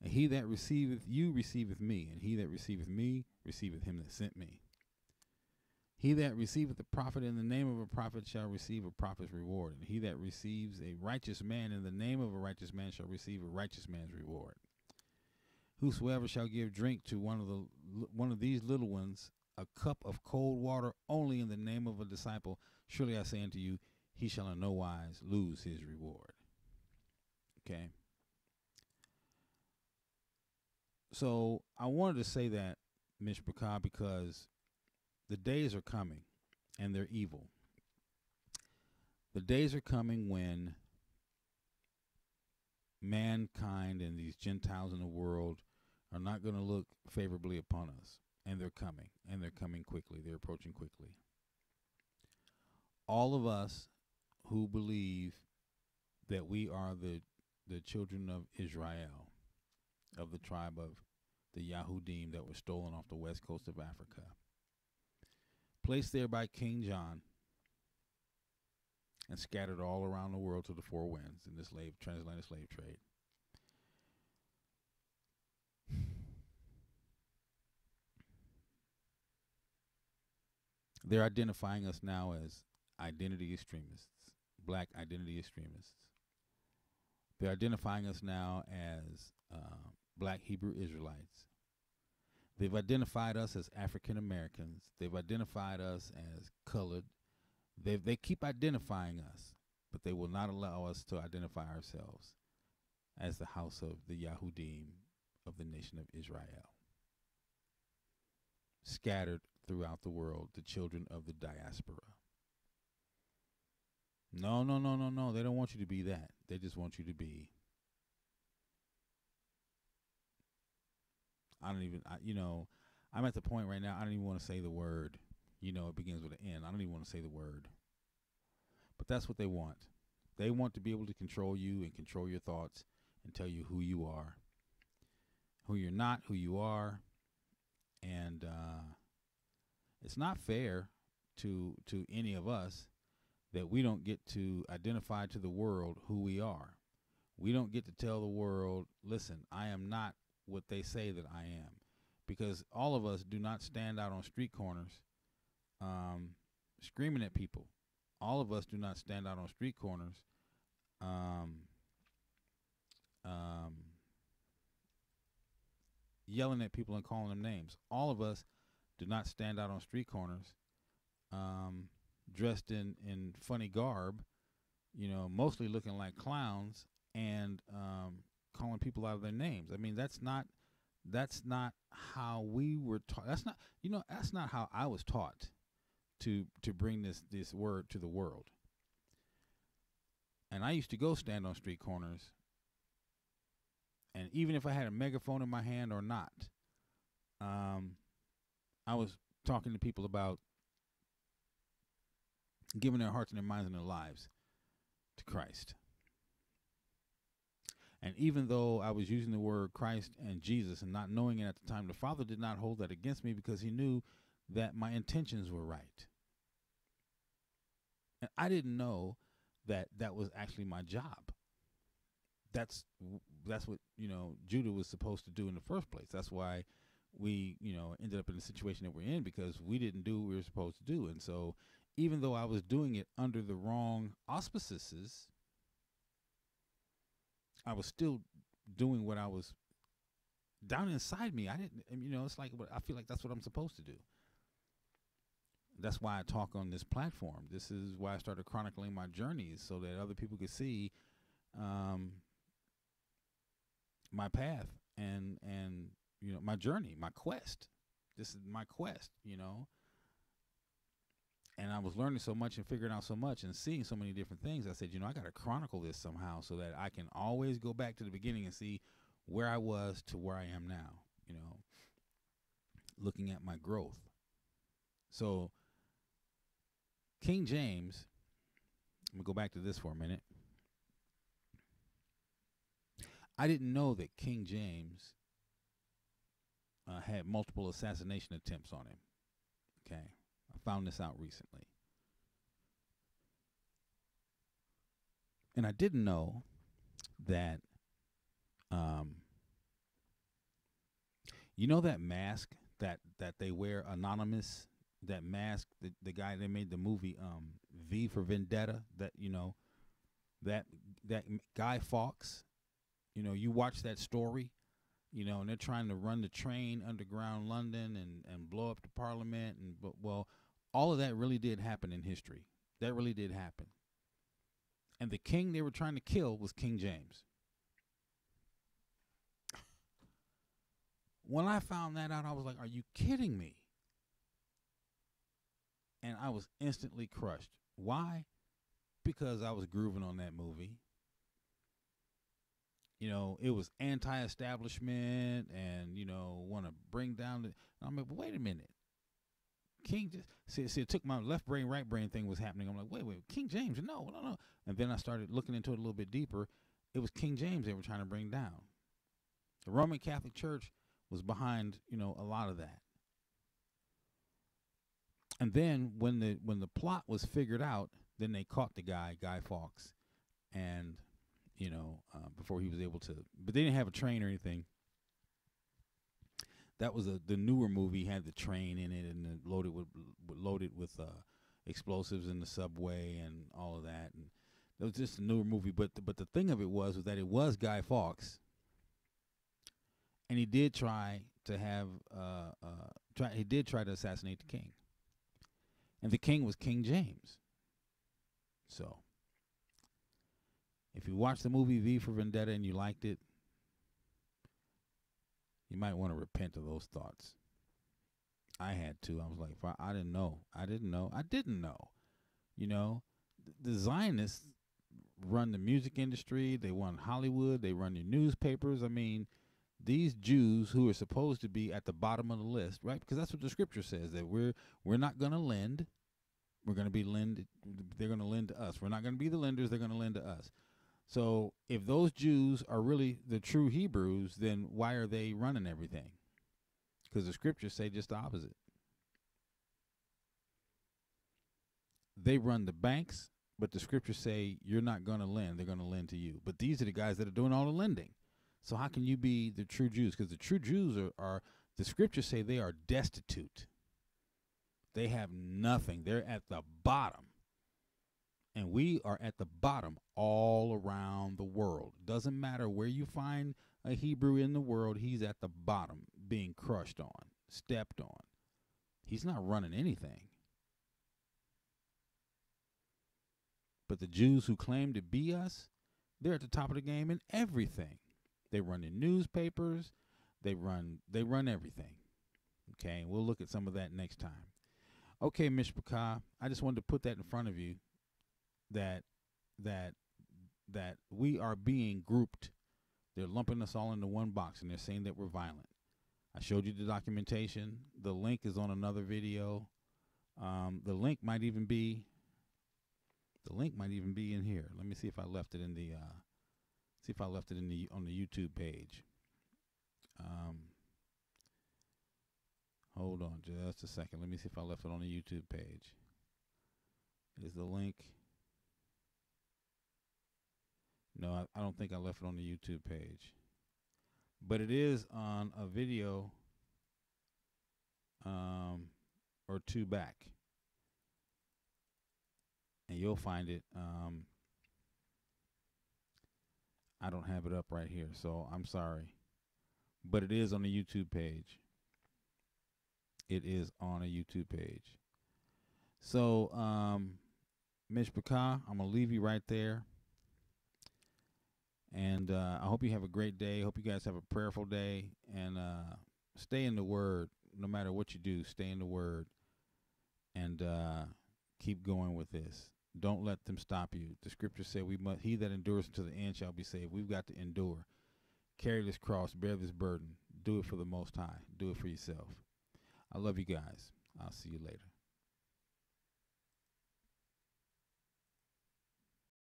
And he that receiveth you receiveth me, and he that receiveth me receiveth him that sent me. He that receiveth a prophet in the name of a prophet shall receive a prophet's reward, and he that receives a righteous man in the name of a righteous man shall receive a righteous man's reward. Whosoever shall give drink to one of these little ones a cup of cold water only in the name of a disciple, surely I say unto you, he shall in no wise lose his reward. Okay. So I wanted to say that, Mishpachah, because the days are coming, and they're evil. The days are coming when mankind and these Gentiles in the world are not going to look favorably upon us. And they're coming, and they're coming quickly. They're approaching quickly. All of us who believe that we are the children of Israel, of the tribe of the Yahudim that were stolen off the west coast of Africa, placed there by King John and scattered all around the world to the four winds in the transatlantic slave trade. They're identifying us now as identity extremists, black identity extremists. They're identifying us now as black Hebrew Israelites. They've identified us as African Americans. They've identified us as colored. They keep identifying us, but they will not allow us to identify ourselves as the house of the Yahudim of the nation of Israel, scattered throughout the world, the children of the diaspora. No. They don't want you to be that. They just want you to be. I'm at the point right now, I don't even want to say the word. It begins with an N. I don't even want to say the word. But that's what they want. They want to be able to control you and control your thoughts and tell you who you are, who you're not, who you are. And it's not fair to any of us that we don't get to identify to the world who we are. We don't get to tell the world, listen, I am not what they say that I am. Because all of us do not stand out on street corners screaming at people. All of us do not stand out on street corners yelling at people and calling them names. All of us do not stand out on street corners dressed in funny garb, mostly looking like clowns and calling people out of their names. I mean, that's not how we were taught. That's not how I was taught to bring this word to the world. And I used to go stand on street corners, and even if I had a megaphone in my hand or not, I was talking to people about giving their hearts and their minds and their lives to Christ. And even though I was using the word Christ and Jesus and not knowing it at the time, the Father did not hold that against me because he knew that my intentions were right. And I didn't know that that was actually my job. That's what, Judah was supposed to do in the first place. That's why we, ended up in the situation that we're in, because we didn't do what we were supposed to do. And so even though I was doing it under the wrong auspices, I was still doing what I was down inside me. I didn't, it's like, I feel like that's what I'm supposed to do. That's why I talk on this platform. This is why I started chronicling my journeys, so that other people could see my path and my journey, my quest. This is my quest, And I was learning so much and figuring out so much and seeing so many different things. I said, I got to chronicle this somehow so that I can always go back to the beginning and see where I was to where I am now, looking at my growth. So King James, I'm going to go back to this for a minute. I didn't know that King James had multiple assassination attempts on him. Okay. I found this out recently. And I didn't know that, that mask that they wear, anonymous, that mask, the guy that made the movie V for Vendetta, that, that Guy Fawkes, you watch that story, and they're trying to run the train underground London and blow up the parliament. Well, all of that really did happen in history. That really did happen. And the king they were trying to kill was King James. When I found that out, I was like, are you kidding me? And I was instantly crushed. Why? Because I was grooving on that movie. It was anti-establishment and, want to bring down the... I'm like, but wait a minute. King just... See, it took my left brain, right brain thing was happening. I'm like, wait, King James, no. And then I started looking into it a little bit deeper. It was King James they were trying to bring down. The Roman Catholic Church was behind, a lot of that. And then when the plot was figured out, then they caught the guy, Guy Fawkes, and... before he was able to, but they didn't have a train or anything. That was the newer movie, had the train in it and loaded with explosives in the subway and all of that. And it was just a newer movie. But the thing of it was that it was Guy Fawkes, and he did try to have he did try to assassinate the king, and the king was King James. So. If you watched the movie V for Vendetta and you liked it, you might want to repent of those thoughts. I had to. I was like, I didn't know. The Zionists run the music industry. They run Hollywood. They run your newspapers. I mean, these Jews who are supposed to be at the bottom of the list, right? Because that's what the scripture says, that we're not going to lend. We're going to be lend. They're going to lend to us. We're not going to be the lenders. They're going to lend to us. So if those Jews are really the true Hebrews, then why are they running everything? Because the scriptures say just the opposite. They run the banks, but the scriptures say you're not going to lend. They're going to lend to you. But these are the guys that are doing all the lending. So how can you be the true Jews? Because the true Jews are the scriptures say they are destitute. They have nothing. They're at the bottom. And we are at the bottom all around the world. Doesn't matter where you find a Hebrew in the world, he's at the bottom, being crushed on, stepped on. He's not running anything. But the Jews who claim to be us, they're at the top of the game in everything. They run the newspapers. They run everything. Okay, and we'll look at some of that next time. Okay, Mishpachah, I just wanted to put that in front of you. That we are being grouped. They're lumping us all into one box, and they're saying that we're violent. I showed you the documentation. The link is on another video. The link might even be The link might even be in here. Let me see if I left it in the on the YouTube page. Hold on just a second. Let me see if I left it on the YouTube page. Is the link? No, I don't think I left it on the YouTube page. But it is on a video or two back. And you'll find it. I don't have it up right here, so I'm sorry. But it is on the YouTube page. It is on a YouTube page. So, Mishpachah, I'm going to leave you right there. And I hope you have a great day. I hope you guys have a prayerful day. And stay in the Word. No matter what you do, stay in the Word. And keep going with this. Don't let them stop you. The scripture said, he that endures unto the end shall be saved. We've got to endure. Carry this cross. Bear this burden. Do it for the Most High. Do it for yourself. I love you guys. I'll see you later.